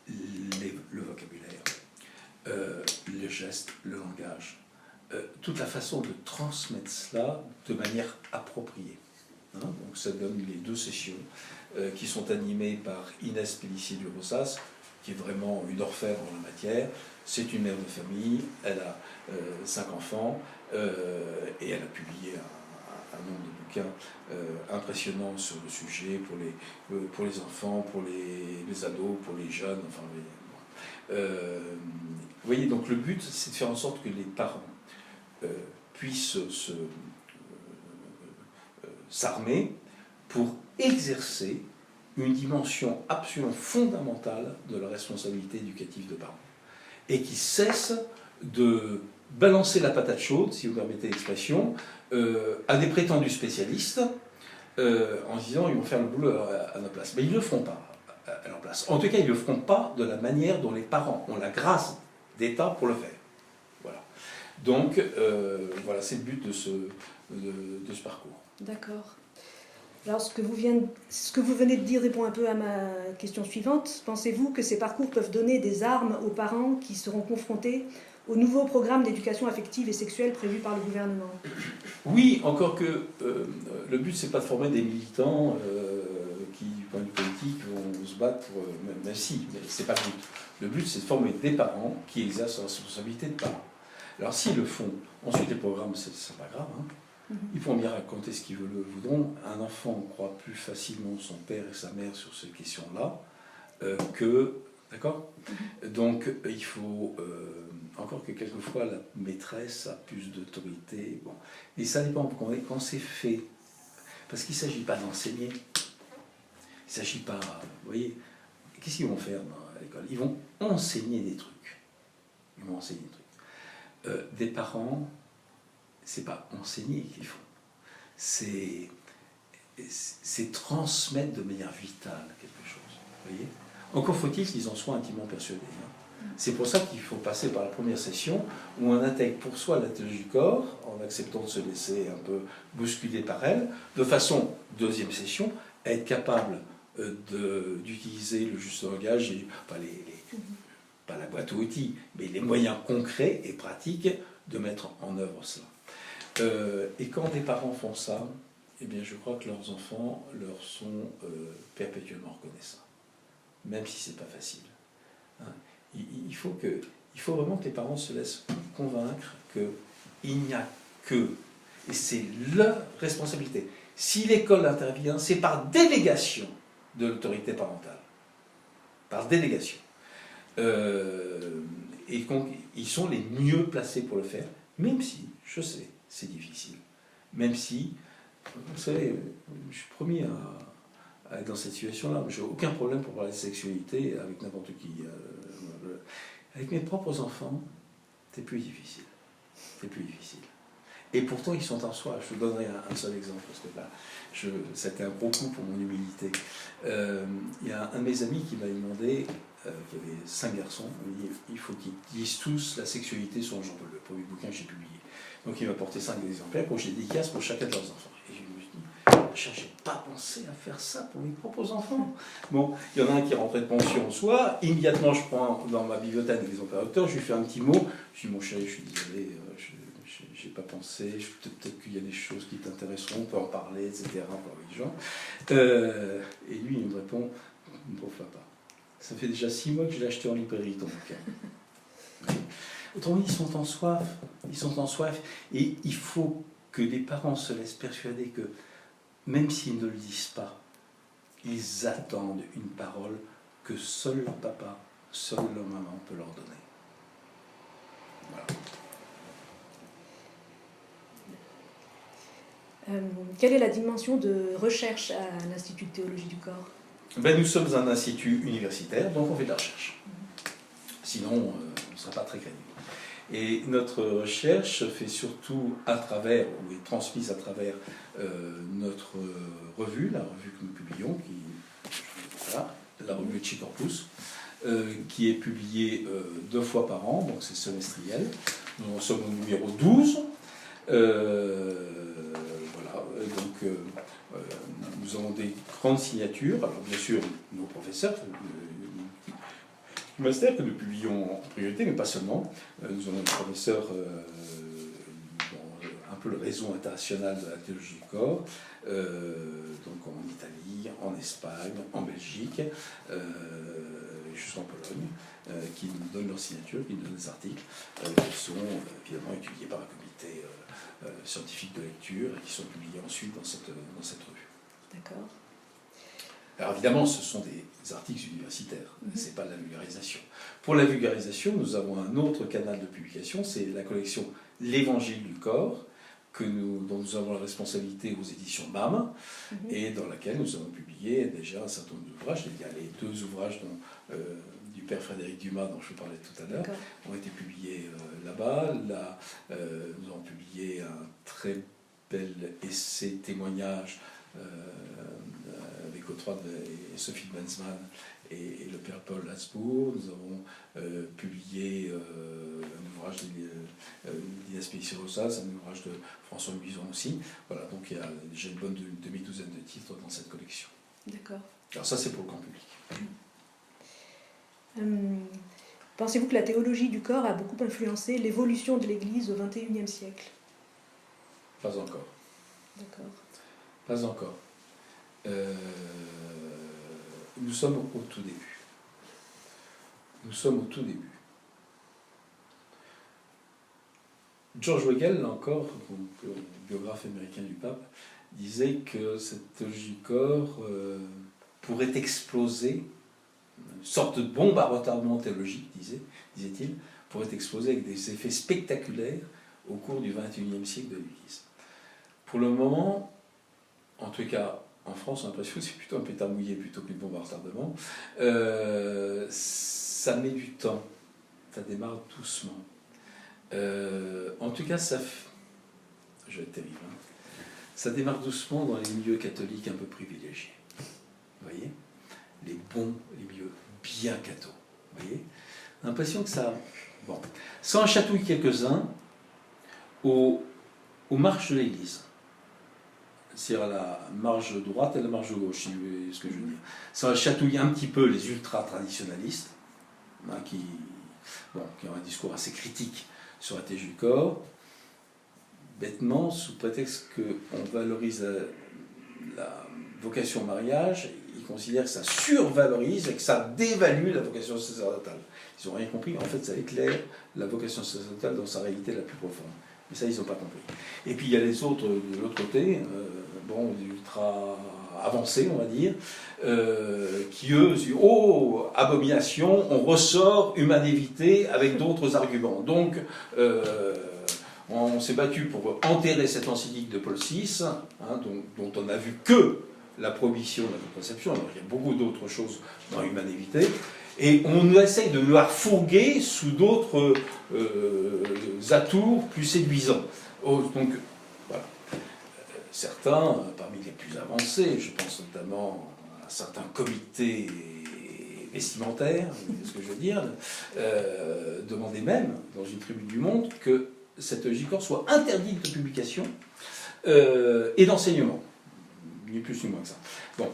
le vocabulaire, le geste, le langage, toute la façon de transmettre cela de manière appropriée. Donc ça donne les 2 sessions qui sont animées par Inès Pellissier du Rossas, qui est vraiment une orfèvre en la matière. C'est une mère de famille, elle a 5 enfants, et elle a publié un nombre de bouquins impressionnants sur le sujet pour les enfants, pour les ados, pour les jeunes. Enfin, vous voyez, donc le but, c'est de faire en sorte que les parents puissent s'armer pour exercer une dimension absolument fondamentale de la responsabilité éducative de parents. Et qui cessent de balancer la patate chaude, si vous permettez l'expression, à des prétendus spécialistes, en disant ils vont faire le boulot à notre place. Mais ils ne le feront pas à leur place. En tout cas, ils ne le feront pas de la manière dont les parents ont la grâce d'État pour le faire. Voilà. Donc, voilà, c'est le but de ce parcours. D'accord. Alors, ce que vous venez de dire répond un peu à ma question suivante. Pensez-vous que ces parcours peuvent donner des armes aux parents qui seront confrontés au nouveau programme d'éducation affective et sexuelle prévu par le gouvernement? Oui, encore que le but, c'est pas de former des militants qui, du point de vue politique, vont se battre pour... Même si, mais c'est pas le but. Le but, c'est de former des parents qui exercent la responsabilité de parents. Alors, s'ils le font, ensuite les programmes, c'est pas grave, hein. Ils pourront bien raconter ce qu'ils voudront. Un enfant croit plus facilement son père et sa mère sur ces questions-là que... D'accord? Donc, il faut... encore que quelquefois, la maîtresse a plus d'autorité. Bon. Et ça dépend quand c'est fait. Parce qu'il ne s'agit pas d'enseigner. Il ne s'agit pas... Vous voyez, qu'est-ce qu'ils vont faire à l'école? Ils vont enseigner des trucs. Ils vont enseigner des trucs. Des parents... c'est pas enseigner qu'ils font, c'est transmettre de manière vitale quelque chose. Vous voyez? Encore faut-il qu'ils en soient intimement persuadés. Hein. C'est pour ça qu'il faut passer par la première session où on intègre pour soi la théologie du corps, en acceptant de se laisser un peu bousculer par elle, de façon, deuxième session, à être capable d'utiliser le juste langage, et, pas la boîte à outils, mais les moyens concrets et pratiques de mettre en œuvre cela. Et quand des parents font ça, eh bien, je crois que leurs enfants leur sont perpétuellement reconnaissants, même si c'est pas facile. Hein. Il faut vraiment que les parents se laissent convaincre qu'il n'y a que, et c'est leur responsabilité. Si l'école intervient, c'est par délégation de l'autorité parentale, par délégation. Et ils sont les mieux placés pour le faire, même si, je sais, c'est difficile. Même si, vous savez, je suis promis à être dans cette situation-là. Je n'ai aucun problème pour parler de sexualité avec n'importe qui. Avec mes propres enfants, c'est plus difficile. C'est plus difficile. Et pourtant, ils sont en soi. Je vous donnerai un seul exemple, parce que là, c'était un gros coup pour mon humilité. Il y a un de mes amis qui m'a demandé, qui avait 5 garçons, il faut qu'ils disent tous la sexualité sur Jean Paul, le premier bouquin que j'ai publié. Donc il m'a porté 5 exemplaires pour que j'ai des dédicaces pour chacun de leurs enfants. Et je me suis dit, je n'ai pas pensé à faire ça pour mes propres enfants. Bon, il y en a un qui rentrait de pension en soi, immédiatement je prends dans ma bibliothèque des exemplaires d'auteur, je lui fais un petit mot, je dis mon chéri, je suis désolé, j'ai pas pensé, peut-être qu'il y a des choses qui t'intéresseront, on peut en parler, etc. avec les gens. Et lui, il me répond, pauvre papa, ça fait déjà 6 mois que je l'ai acheté en librairie, ton bouquin. Autrement dit, ils sont en soif, et il faut que les parents se laissent persuader que, même s'ils ne le disent pas, ils attendent une parole que seul leur papa, seule leur maman peut leur donner. Voilà. Quelle est la dimension de recherche à l'Institut de théologie du corps? Nous sommes un institut universitaire, donc on fait de la recherche. Sinon, on ne sera pas très crédible. Et notre recherche se fait surtout à travers, ou est transmise à travers notre revue, la revue que nous publions, voilà, la revue Ethic Corpus, qui est publiée 2 fois par an, donc c'est semestriel. Nous en sommes au numéro 12. Voilà, donc nous avons des grandes signatures. Alors bien sûr, nos professeurs du master que nous publions en priorité, mais pas seulement. Nous avons des professeurs un peu le réseau international de la théologie du corps, donc en Italie, en Espagne, en Belgique, jusqu'en Pologne, qui nous donnent leurs signatures, qui nous donnent des articles, qui sont évidemment étudiés par un comité scientifique de lecture et qui sont publiés ensuite dans cette revue. D'accord. Alors évidemment, ce sont des articles universitaires, ce n'est pas de la vulgarisation. Pour la vulgarisation, nous avons un autre canal de publication, c'est la collection L'Évangile du corps, dont nous avons la responsabilité aux éditions BAM, et dans laquelle nous avons publié déjà un certain nombre d'ouvrages. Il y a les 2 ouvrages du père Frédéric Dumas, dont je vous parlais tout à l'heure, ont été publiés là-bas. Là, nous avons publié un très bel essai témoignage avec Ottfried et Sophie Benzmann et le père Paul Latsbourg. Nous avons publié un ouvrage d'Inès Pellissier-Rosas, un ouvrage de François Buison aussi. Voilà, donc il y a déjà une bonne demi-douzaine de titres dans cette collection. D'accord. Alors ça, c'est pour le grand public. Pensez-vous que la théologie du corps a beaucoup influencé l'évolution de l'Église au XXIe siècle? Pas encore. D'accord. Pas encore. Nous sommes au tout début. Nous sommes au tout début. George Weigel, là encore, biographe américain du pape, disait que cette théologie du corps pourrait exploser, une sorte de bombe à retardement théologique, disait-il, pourrait exploser avec des effets spectaculaires au cours du XXIe siècle de l'Église. Pour le moment, en tout cas en France, on a l'impression que c'est plutôt un pétard mouillé plutôt qu'une bombe à retardement. Ça met du temps, ça démarre doucement. En tout cas, je vais être terrible, hein. Ça démarre doucement dans les milieux catholiques un peu privilégiés. Vous voyez? Les bons, les milieux bien cathos. Vous voyez? On a l'impression que ça... Bon. Ça en chatouille quelques-uns aux marches de l'Église. C'est-à-dire à la marge droite et la marge gauche, si vous voyez ce que je veux dire. Ça va chatouiller un petit peu les ultra-traditionalistes, hein, qui ont un discours assez critique sur la théologie du corps, bêtement, sous prétexte qu'on valorise la vocation au mariage, ils considèrent que ça survalorise et que ça dévalue la vocation sacerdotale. Ils n'ont rien compris, en fait ça éclaire la vocation sacerdotale dans sa réalité la plus profonde. Mais ça, ils n'ont pas compris. Et puis il y a les autres de l'autre côté, ultra avancés, on va dire, qui eux disent « Oh, abomination, on ressort humanité avec d'autres arguments. » Donc, on s'est battu pour enterrer cette encyclique de Paul VI, hein, dont on n'a vu que la prohibition de la contraception. Alors, il y a beaucoup d'autres choses dans l'humanité. Et on essaye de nous refourguer sous d'autres atours plus séduisants. Donc, voilà. Certains, parmi les plus avancés, je pense notamment à certains comités vestimentaires, c'est ce que je veux dire, demandaient même, dans une tribune du Monde, que cette JCOR soit interdite de publication et d'enseignement. Ni plus ni moins que ça. Bon,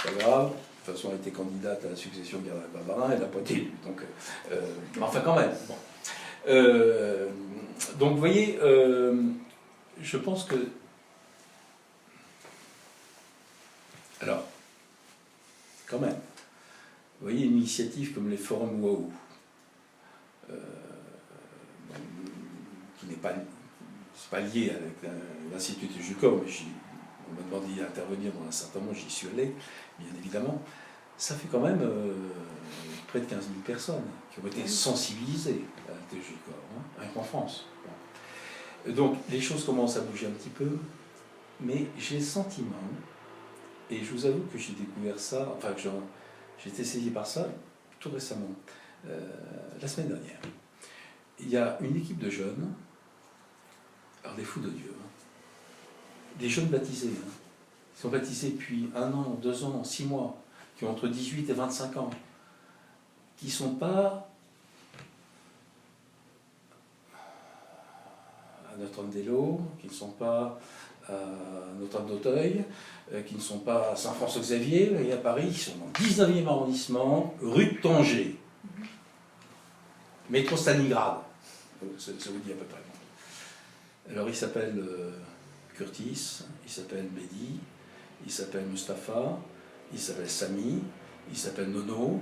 c'est pas grave. De toute façon, elle était candidate à la succession de Barbarin, elle n'a pas été élue. Donc, mais enfin, quand même. Bon. Donc, vous voyez, je pense que. Alors, quand même, vous voyez, une initiative comme les forums Waouh, qui n'est pas, lié avec l'Institut de Jucor, mais on m'a demandé d'intervenir dans un certain nombre, j'y suis allé, bien évidemment. Ça fait quand même près de 15 000 personnes qui ont été sensibilisées à la théologie du corps, hein, rien qu'en France. Bon. Donc les choses commencent à bouger un petit peu, mais j'ai le sentiment, et je vous avoue que j'ai découvert ça, enfin que j'ai été saisi par ça tout récemment, la semaine dernière. Il y a une équipe de jeunes, alors des fous de Dieu, hein, des jeunes baptisés, hein, qui sont baptisés depuis 1 an, 2 ans, 6 mois, qui ont entre 18 et 25 ans, qui ne sont pas à Notre-Dame-des-Laux, qui ne sont pas à Notre-Dame d'Auteuil, qui ne sont pas à Saint-François-Xavier, et à Paris, ils sont dans le 19e arrondissement, rue de Tanger, métro Stalingrad, ça vous dit à peu près. Alors il s'appelle Curtis, il s'appelle Mehdi, il s'appelle Mustapha, il s'appelle Samy, il s'appelle Nono,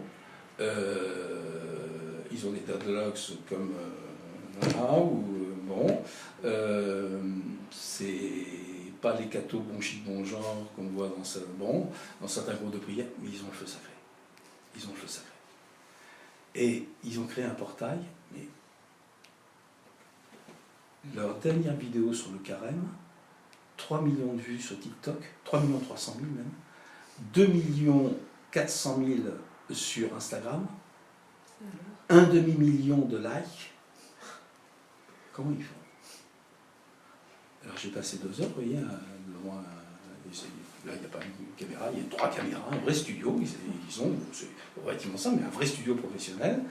ils ont des dialogues comme voilà, ou bon, c'est pas les cathos bon chic bon genre qu'on voit dans certains groupes de prière, mais ils ont le feu sacré. Ils ont le feu sacré. Et ils ont créé un portail, mais leur dernière vidéo sur le carême, 3 millions de vues sur TikTok, 3 300 000 même, 2 400 000 sur Instagram, 1 demi-million de likes. Comment ils font? Alors j'ai passé 2 heures, vous voyez, devant là il n'y a pas une caméra, il y a 3 caméras, un vrai studio, ils ont, c'est relativement simple, mais un vrai studio professionnel.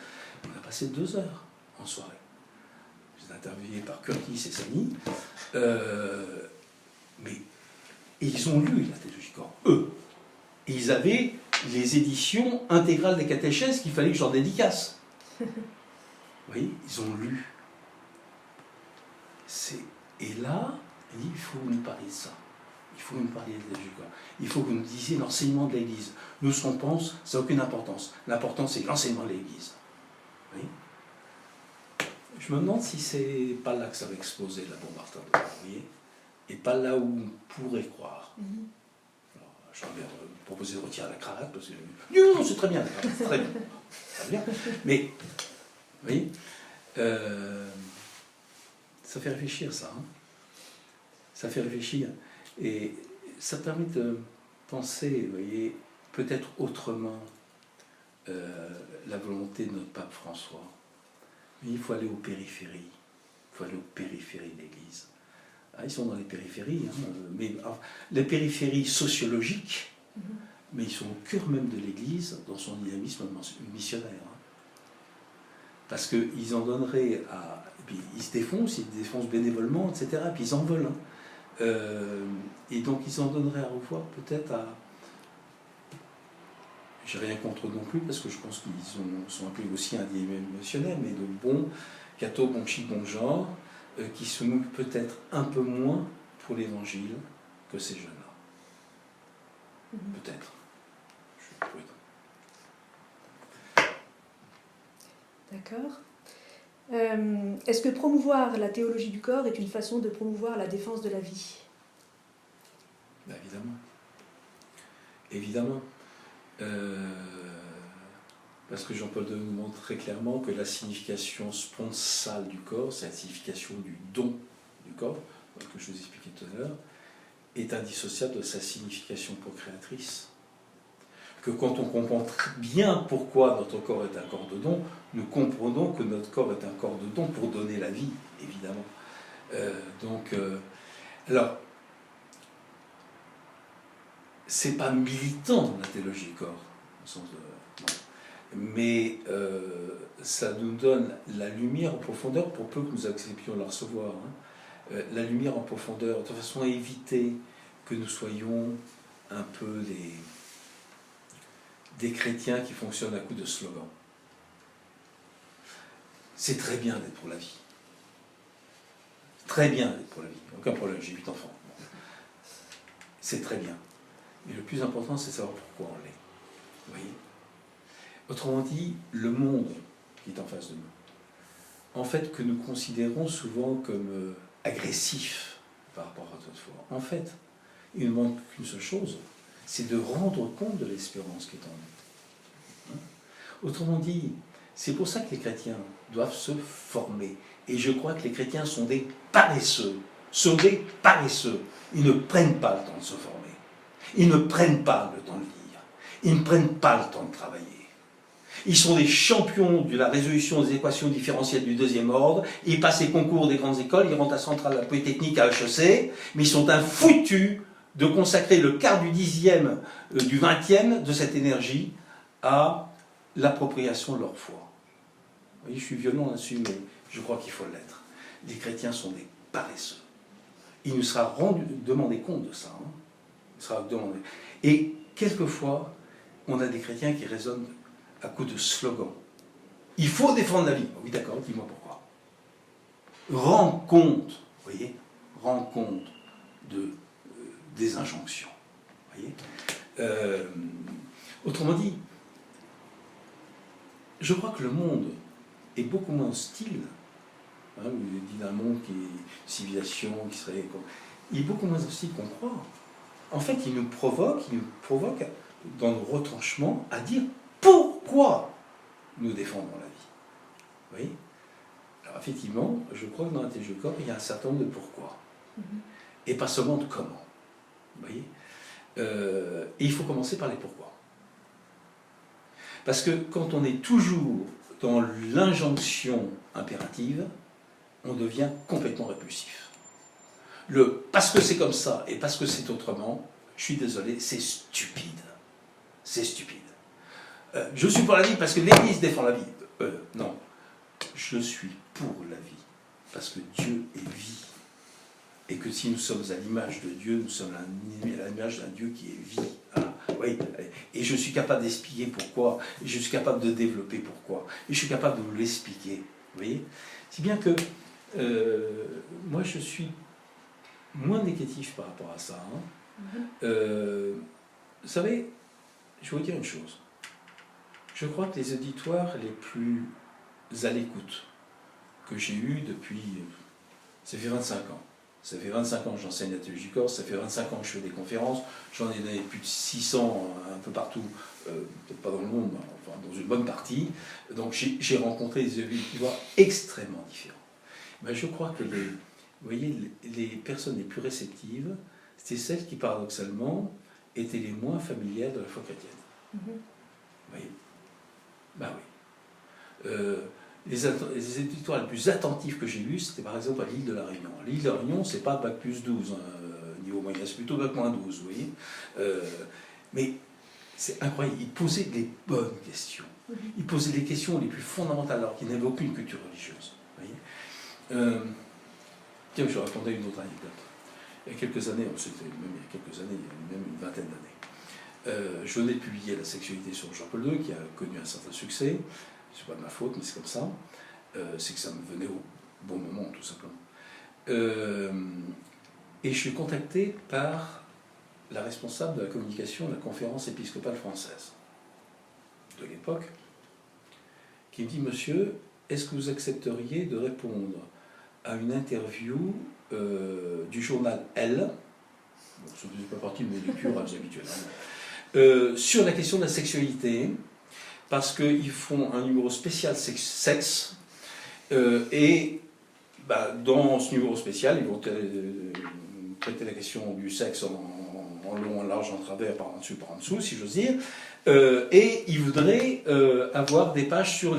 On a passé 2 heures en soirée. J'étais interviewé par Curtis et Samy, mais ils ont lu la théologie du corps, eux. Et ils avaient les éditions intégrales des catéchèses qu'il fallait que je leur dédicace. Vous voyez, ils ont lu. Et là, il faut nous parler de ça. Il faut nous parler de la théologie du corps. Il faut que vous nous disiez l'enseignement de l'Église. Nous, ce qu'on pense, ça n'a aucune importance. L'important, c'est l'enseignement de l'Église. Oui. Je me demande si c'est pas là que ça va exploser la bombe atomique, vous voyez, et pas là où on pourrait croire. Alors, je vais proposer de retirer la cravate parce que non, c'est très bien, la cravate, c'est très bien, très bien. Mais, vous voyez, ça fait réfléchir, ça. Hein. Ça fait réfléchir, et ça permet de penser, vous voyez, peut-être autrement la volonté de notre pape François. Mais il faut aller aux périphéries. Il faut aller aux périphéries de l'Église. Ah, ils sont dans les périphéries, hein, mais les périphéries sociologiques, mais ils sont au cœur même de l'Église, dans son dynamisme missionnaire. Hein. Parce qu'ils en donneraient à... Et puis ils se défoncent bénévolement, etc. Et puis ils en veulent. Hein. Et donc ils en donneraient à revoir peut-être à... J'ai rien contre eux non plus, parce que je pense qu'ils sont appelés aussi un missionnaire, mais de bons cathos, bon chic, bon genre, qui se mouillent peut-être un peu moins pour l'évangile que ces jeunes-là. Peut-être. Je suis prudent. D'accord. Est-ce que promouvoir la théologie du corps est une façon de promouvoir la défense de la vie? Ben, évidemment. Évidemment. Parce que Jean-Paul II nous montre très clairement que la signification sponsale du corps, c'est la signification du don du corps, que je vous expliquais tout à l'heure, est indissociable de sa signification procréatrice. Que quand on comprend très bien pourquoi notre corps est un corps de don, nous comprenons que notre corps est un corps de don pour donner la vie, évidemment. Alors, c'est pas militant dans la théologie du corps, au sens de... Non. Mais ça nous donne la lumière en profondeur, pour peu que nous acceptions de la recevoir, hein, la lumière en profondeur, de façon à éviter que nous soyons un peu des chrétiens qui fonctionnent à coup de slogan. C'est très bien d'être pour la vie. Très bien d'être pour la vie. Aucun problème, j'ai 8 enfants. Bon. C'est très bien. Mais le plus important, c'est de savoir pourquoi on l'est. Vous voyez ? Autrement dit, le monde qui est en face de nous, en fait, que nous considérons souvent comme agressif par rapport à notre foi, en fait, il ne manque qu'une seule chose, c'est de rendre compte de l'espérance qui est en nous. Hein? Autrement dit, c'est pour ça que les chrétiens doivent se former. Et je crois que les chrétiens sont des paresseux sont des paresseux. Ils ne prennent pas le temps de se former. Ils ne prennent pas le temps de lire. Ils ne prennent pas le temps de travailler. Ils sont des champions de la résolution des équations différentielles du deuxième ordre. Ils passent les concours des grandes écoles, ils rentrent à Centrale, à Polytechnique, à HEC, mais ils sont infoutus de consacrer le quart du dixième, du vingtième de cette énergie à l'appropriation de leur foi. Vous voyez, je suis violent là-dessus, mais je crois qu'il faut l'être. Les chrétiens sont des paresseux. Il nous sera demandé compte de ça. Hein. Il sera demandé. Et quelquefois, on a des chrétiens qui raisonnent à coup de slogan. Il faut défendre la vie. Oui, d'accord, dis-moi pourquoi. Rends compte, vous voyez, rends compte des injonctions. Vous voyez. Autrement dit, je crois que le monde est beaucoup moins hostile. Hein, il dit d'un monde qui est une civilisation, qui serait. Il est beaucoup moins hostile qu'on croit. En fait, il nous provoque dans nos retranchements à dire pourquoi nous défendons la vie. Vous voyez? Alors effectivement, je crois que dans l'intelligence du corps, il y a un certain nombre de pourquoi. Et pas seulement de comment. Vous voyez? Et il faut commencer par les pourquoi. Parce que quand on est toujours dans l'injonction impérative, on devient complètement répulsif. Le parce que c'est comme ça et parce que c'est autrement, je suis désolé, c'est stupide. C'est stupide. Je suis pour la vie parce que l'Église défend la vie. Non. Je suis pour la vie parce que Dieu est vie. Et que si nous sommes à l'image de Dieu, nous sommes à l'image d'un Dieu qui est vie. Ah, oui. Et je suis capable d'expliquer pourquoi. Et je suis capable de développer pourquoi. Et je suis capable de vous l'expliquer. Vous voyez? Si bien que moi je suis moins négatif par rapport à ça. Hein. Vous savez, je vais vous dire une chose. Je crois que les auditoires les plus à l'écoute que j'ai eus depuis, ça fait 25 ans. Ça fait 25 ans que j'enseigne la théologie du corps, ça fait 25 ans que je fais des conférences, j'en ai donné plus de 600 un peu partout, peut-être pas dans le monde, mais enfin dans une bonne partie. Donc j'ai rencontré des auditoires extrêmement différents. Mais je crois que vous voyez, les personnes les plus réceptives, c'était celles qui paradoxalement étaient les moins familières de la foi chrétienne. Vous voyez? Ben oui. Les auditoires les plus attentifs que j'ai eus, c'était par exemple à l'île de la Réunion. L'île de la Réunion, c'est pas bac plus 12, niveau moyen, c'est plutôt bac moins 12, vous voyez. Mais c'est incroyable, ils posaient des bonnes questions. Ils posaient des questions les plus fondamentales, alors qu'ils n'avaient aucune culture religieuse. Vous voyez. Tiens, je racontais une autre anecdote. Il y a quelques années, c'était même il y a quelques années, il y a même une vingtaine d'années, je venais de publier La sexualité sur Jean-Paul II, qui a connu un certain succès. C'est pas de ma faute, mais c'est comme ça. C'est que ça me venait au bon moment, tout simplement. Et je suis contacté par la responsable de la communication de la conférence épiscopale française de l'époque, qui me dit: Monsieur, est-ce que vous accepteriez de répondre à une interview du journal Elle, donc ça ne faisait pas partie de mes lectures habituelles, sur la question de la sexualité, parce qu'ils font un numéro spécial sexe, et bah, dans ce numéro spécial, ils vont traiter la question du sexe en long, en large, en travers, par en dessus, par en dessous, si j'ose dire, et ils voudraient avoir des pages sur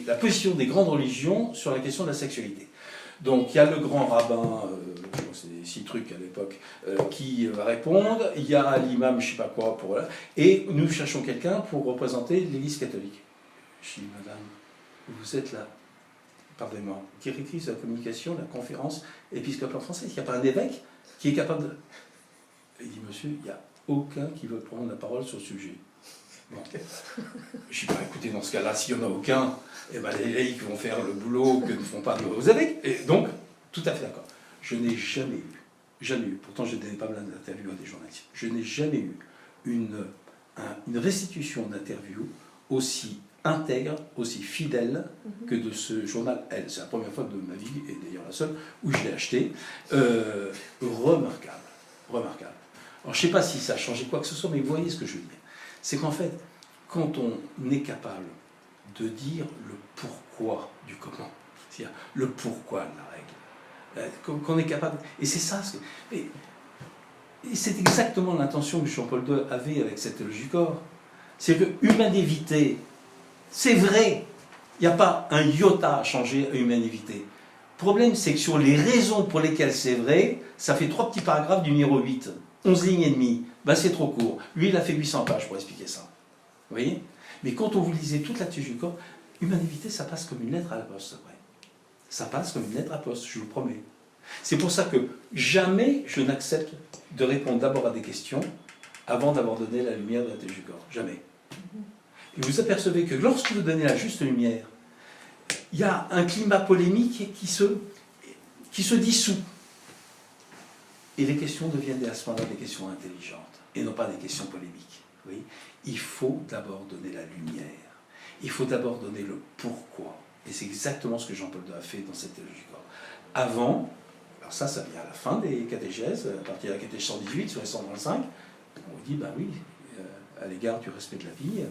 la position des grandes religions sur la question de la sexualité. Donc il y a le grand rabbin, je crois que c'est 6 trucs à l'époque, qui va répondre, il y a l'imam, je ne sais pas quoi, et nous cherchons quelqu'un pour représenter l'Église catholique. Je dis: Madame, vous êtes là, pardonnez-moi, directrice de la communication de la conférence épiscopale française, il n'y a pas un évêque qui est capable de... Il dit: Monsieur, il n'y a aucun qui veut prendre la parole sur le sujet. Bon. Je dis: écoutez, dans ce cas-là, s'il n'y en a aucun, eh ben, les laïcs vont faire le boulot que ne font pas nos évêques. Et donc, tout à fait d'accord. Je n'ai jamais eu, pourtant je donnais pas mal d'interviews à des journalistes, je n'ai jamais eu une restitution d'interview aussi intègre, aussi fidèle que de ce journal Elle. C'est la première fois de ma vie, et d'ailleurs la seule, où je l'ai acheté. Remarquable. Alors je ne sais pas si ça a changé quoi que ce soit, mais vous voyez ce que je veux dire. C'est qu'en fait, quand on est capable de dire le pourquoi du comment, c'est-à-dire le pourquoi de la règle, qu'on est capable... Et c'est ça, et c'est exactement l'intention que Jean-Paul II avait avec cette théologie du corps. C'est que humanité, c'est vrai, il n'y a pas un iota à changer à humanité. Le problème, c'est que sur les raisons pour lesquelles c'est vrai, ça fait 3 petits paragraphes du numéro 8, 11 lignes et demie. Ben, c'est trop court. Lui, il a fait 800 pages pour expliquer ça. Vous voyez? Mais quand on vous lisez toute la théologie du corps, humanité, ça passe comme une lettre à la poste. Ouais. Ça passe comme une lettre à la poste, je vous le promets. C'est pour ça que jamais je n'accepte de répondre d'abord à des questions avant d'avoir donné la lumière de la théologie du corps. Jamais. Et vous apercevez que lorsque vous donnez la juste lumière, il y a un climat polémique qui se dissout. Et les questions deviennent à ce moment-là des questions intelligentes, et non pas des questions polémiques. Oui. Il faut d'abord donner la lumière. Il faut d'abord donner le pourquoi. Et c'est exactement ce que Jean-Paul II a fait dans cette théologie du corps. Avant, alors ça vient à la fin des catéchèses, à partir de la catéchèse 118 sur les 125, on vous dit, ben oui, à l'égard du respect de la vie,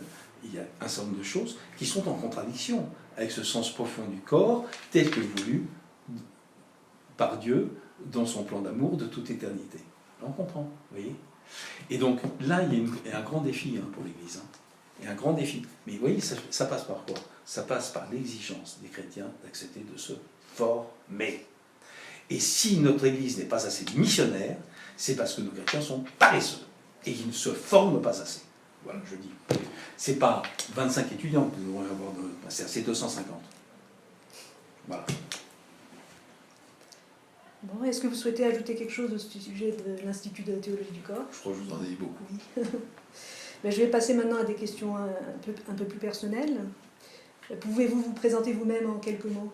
il y a un certain nombre de choses qui sont en contradiction avec ce sens profond du corps, tel que voulu par Dieu dans son plan d'amour de toute éternité. Là, on comprend, vous voyez? Et donc là, il y a un grand défi pour l'Église. Il y a un grand défi. Mais vous voyez, ça passe par quoi? Ça passe par l'exigence des chrétiens d'accepter de se former. Et si notre Église n'est pas assez missionnaire, c'est parce que nos chrétiens sont paresseux et qu'ils ne se forment pas assez. Voilà, je dis. C'est pas 25 étudiants que nous devons avoir, c'est 250. Voilà. Bon, est-ce que vous souhaitez ajouter quelque chose au sujet de l'Institut de théologie du corps? Je crois que je vous en ai dit beaucoup. Oui. Ben, je vais passer maintenant à des questions un peu plus personnelles. Pouvez-vous vous présenter vous-même en quelques mots?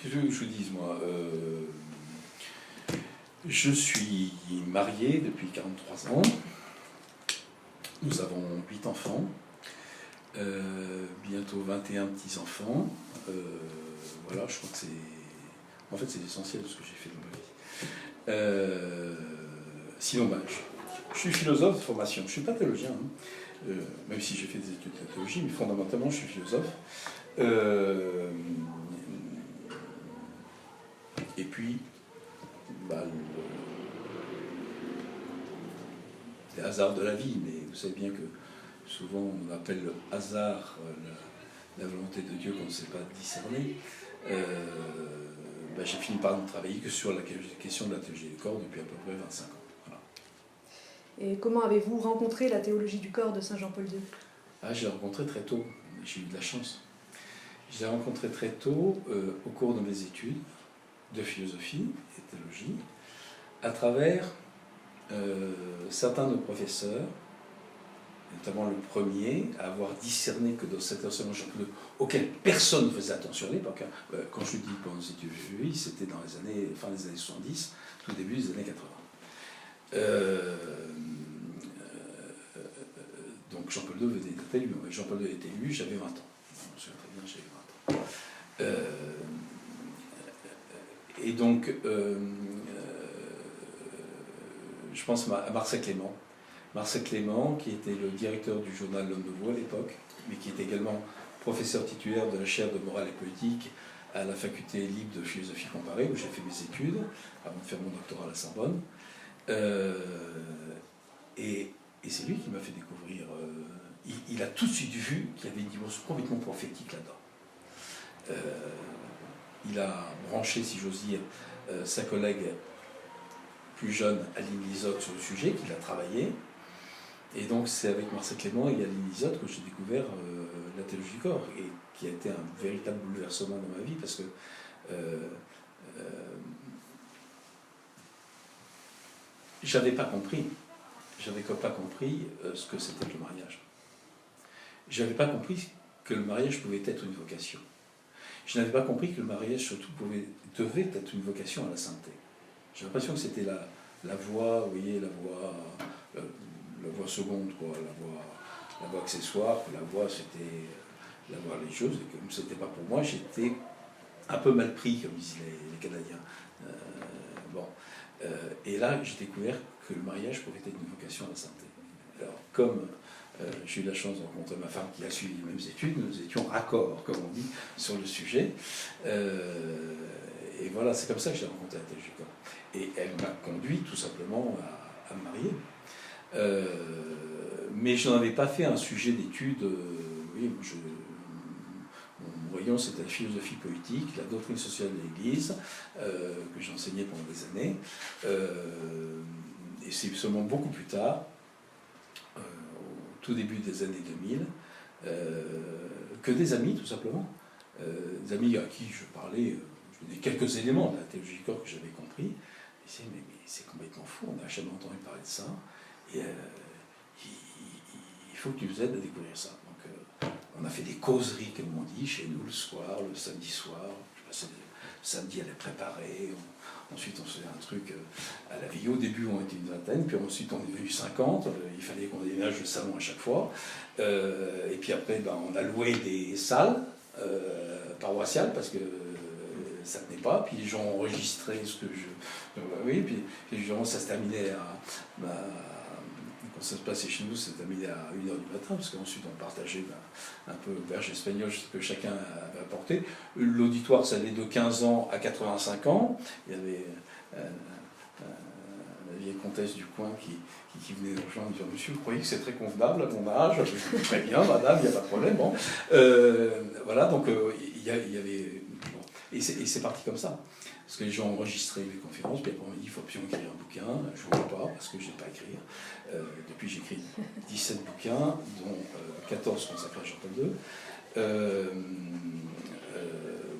Qu'est-ce que je vous dise, moi je suis marié depuis 43 ans. Nous avons 8 enfants, bientôt 21 petits-enfants. Voilà, je crois que c'est... En fait, c'est l'essentiel de ce que j'ai fait dans ma vie. Sinon, ben, je suis philosophe de formation. Je ne suis pas théologien, même si j'ai fait des études de théologie, mais fondamentalement, je suis philosophe. Et puis, ben, les hasards de la vie, mais vous savez bien que souvent on appelle le hasard la volonté de Dieu qu'on ne sait pas discerner. Ben, j'ai fini par ne travailler que sur la question de la théologie du corps depuis à peu près 25 ans. Voilà. Et comment avez-vous rencontré la théologie du corps de Saint Jean-Paul II? Je l'ai rencontré très tôt, j'ai eu de la chance. Je l'ai rencontré très tôt au cours de mes études de philosophie et théologie, à travers certains de nos professeurs, notamment le premier, à avoir discerné que dans cet enseignement auquel personne ne faisait attention à l'époque, quand je dis pendant les études de philosophie, c'était dans les années, fin des années 70, tout début des années 80. Donc Jean-Paul II venait d'être élu. Jean-Paul II était élu, j'avais 20 ans. Je me souviens très bien, j'avais 20 ans. Et donc, je pense à Marcel Clément. Marcel Clément, qui était le directeur du journal L'Homme Nouveau à l'époque, mais qui était également professeur titulaire de la chaire de morale et politique à la faculté libre de philosophie comparée, où j'ai fait mes études, avant de faire mon doctorat à la Sorbonne. Et c'est lui qui m'a fait découvrir... il a tout de suite vu qu'il y avait une dimension complètement prophétique là-dedans. Il a branché, si j'ose dire, sa collègue plus jeune, Aline Lisotte, sur le sujet, qu'il a travaillé. Et donc c'est avec Marcel Clément et Aline Lisotte que j'ai découvert la théologie du corps, et qui a été un véritable bouleversement dans ma vie, parce que j'avais pas compris ce que c'était que le mariage. J'avais pas compris que le mariage pouvait être une vocation. Je n'avais pas compris que le mariage, surtout, devait être une vocation à la sainteté. J'ai l'impression que c'était la voie, vous voyez, la voie seconde, quoi, la voie accessoire, que la voie, c'était la voie religieuse, et comme c'était pas pour moi, j'étais un peu mal pris, comme disent les Canadiens. Et là, j'ai découvert que le mariage pouvait être une vocation à la sainteté. Alors, comme j'ai eu la chance de rencontrer ma femme qui a suivi les mêmes études, nous étions raccords, comme on dit, sur le sujet. Et voilà, c'est comme ça que j'ai rencontré la théologie du corps. Et elle m'a conduit tout simplement à me marier. Mais je n'en avais pas fait un sujet d'étude. Oui, mon rayon, c'était la philosophie politique, la doctrine sociale de l'Église, que j'enseignais pendant des années. Et c'est seulement beaucoup plus tard, au tout début des années 2000, que des amis, tout simplement, des amis à qui je parlais, je donnais quelques éléments de la théologie du corps que j'avais compris. Ils disaient, mais c'est complètement fou, on n'a jamais entendu parler de ça, et il faut que tu nous aides à découvrir ça. Donc, on a fait des causeries, comme on dit, chez nous le soir, le samedi soir. Je passais le samedi à les préparer. Ensuite, on faisait un truc à la veille. Au début, on était une vingtaine, puis ensuite, on est devenu 50. Il fallait qu'on déménage le salon à chaque fois. Et puis après, on a loué des salles paroissiales parce que ça ne tenait pas. Puis les gens enregistraient ce que je. Oui, puis les gens, ça se terminait à. Quand ça se passait chez nous, ça se terminait à 1h du matin, parce qu'ensuite on partageait un peu l'auberge espagnole, ce que chacun avait apporté. L'auditoire, ça allait de 15 ans à 85 ans. Il y avait la vieille comtesse du coin qui venait nous rejoindre et dire « Monsieur, vous croyez que c'est très convenable à mon âge ?» Très bien, madame, il n'y a pas de problème. Bon. Voilà, donc il y avait... Bon. Et c'est parti comme ça. Parce que les gens enregistraient les conférences, puis après on m'a dit il faut absolument écrire un bouquin. Je ne voulais pas, parce que je n'ai pas à écrire. Depuis, j'ai écrit 17 bouquins, dont 14 consacrés à Jean-Paul II.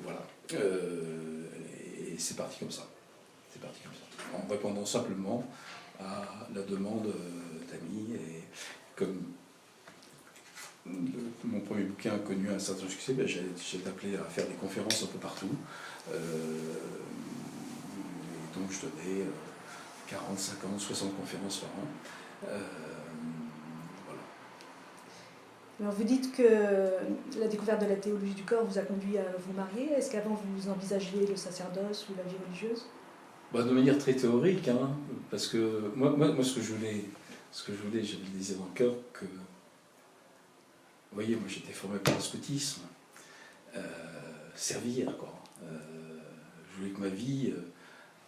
Voilà. Et c'est parti comme ça. C'est parti comme ça. En répondant simplement à la demande d'amis. Et comme mon premier bouquin a connu un certain succès, j'ai été appelé à faire des conférences un peu partout. Donc je donnais 40, 50, 60 conférences par an. Voilà. Alors vous dites que la découverte de la théologie du corps vous a conduit à vous marier. Est-ce qu'avant vous envisagiez le sacerdoce ou la vie religieuse? De manière très théorique, hein, parce que moi ce que je voulais, je le disais dans le cœur, que vous voyez, moi j'étais formé par le scoutisme, servir, quoi. Je voulais que ma vie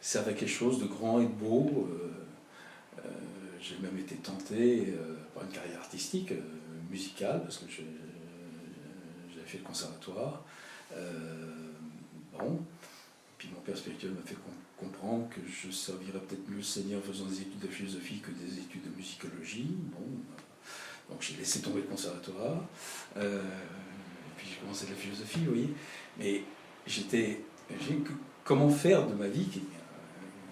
serve à quelque chose de grand et de beau. J'ai même été tenté par une carrière artistique, musicale, parce que j'avais fait le conservatoire. Bon. Puis mon père spirituel m'a fait comprendre que je servirais peut-être mieux le Seigneur en faisant des études de philosophie que des études de musicologie. Bon. Donc j'ai laissé tomber le conservatoire. Et puis j'ai commencé la philosophie, vous voyez. Mais comment faire de ma vie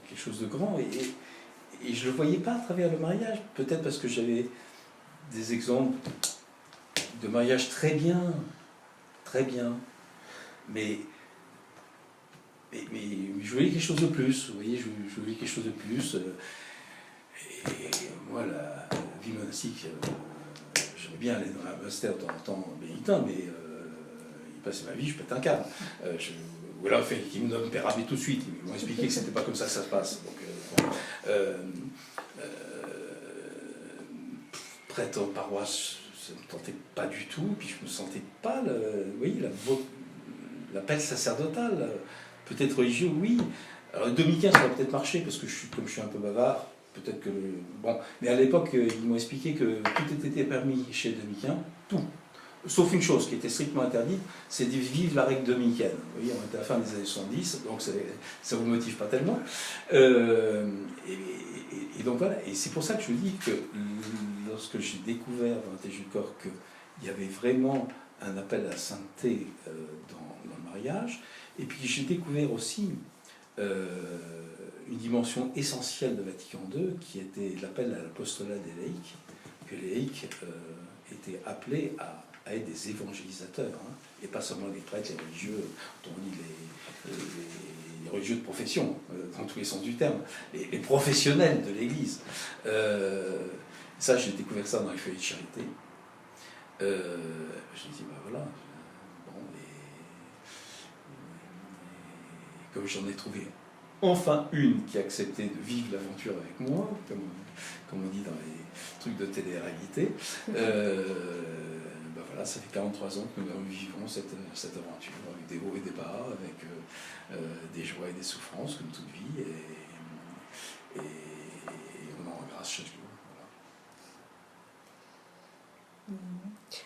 quelque chose de grand, et je ne le voyais pas à travers le mariage, peut-être parce que j'avais des exemples de mariage très bien, mais je voulais quelque chose de plus, vous voyez, je voulais quelque chose de plus, et moi, la vie monastique, j'aimais bien aller dans un monastère de temps en temps bénitain, mais il passait ma vie, je pète un câble. Ou alors, ils me donnent Père Abbé tout de suite, ils m'ont expliqué que c'était pas comme ça que ça se passe. Donc, prêtre en paroisse, ça ne me tentait pas du tout, puis je ne me sentais pas l'appel sacerdotal. Peut-être religieux, oui. Alors, le dominicain, ça va peut-être marcher, parce que comme je suis un peu bavard, peut-être que... Bon, mais à l'époque, ils m'ont expliqué que tout était permis chez les dominicains, tout. Sauf une chose qui était strictement interdite, c'est de vivre la règle dominicaine. Vous voyez, on était à la fin des années 70, donc ça ne vous motive pas tellement. Et donc voilà, et c'est pour ça que je vous dis que lorsque j'ai découvert dans la théologie du corps qu'il y avait vraiment un appel à la sainteté dans le mariage, et puis j'ai découvert aussi une dimension essentielle de Vatican II, qui était l'appel à l'apostolat des laïcs, que les laïcs étaient appelés à être des évangélisateurs, hein, et pas seulement les prêtres, les religieux, on dit les religieux de profession, dans tous les sens du terme, les professionnels de l'Église. Ça, j'ai découvert ça dans les feuillets de charité. Je me dis, voilà, bon, et comme j'en ai trouvé enfin une qui a accepté de vivre l'aventure avec moi, comme on dit dans les trucs de télé-réalité, voilà, voilà, ça fait 43 ans que nous vivons cette aventure, avec des hauts et des bas, avec des joies et des souffrances, comme toute vie, et on en grâce chaque jour. Voilà.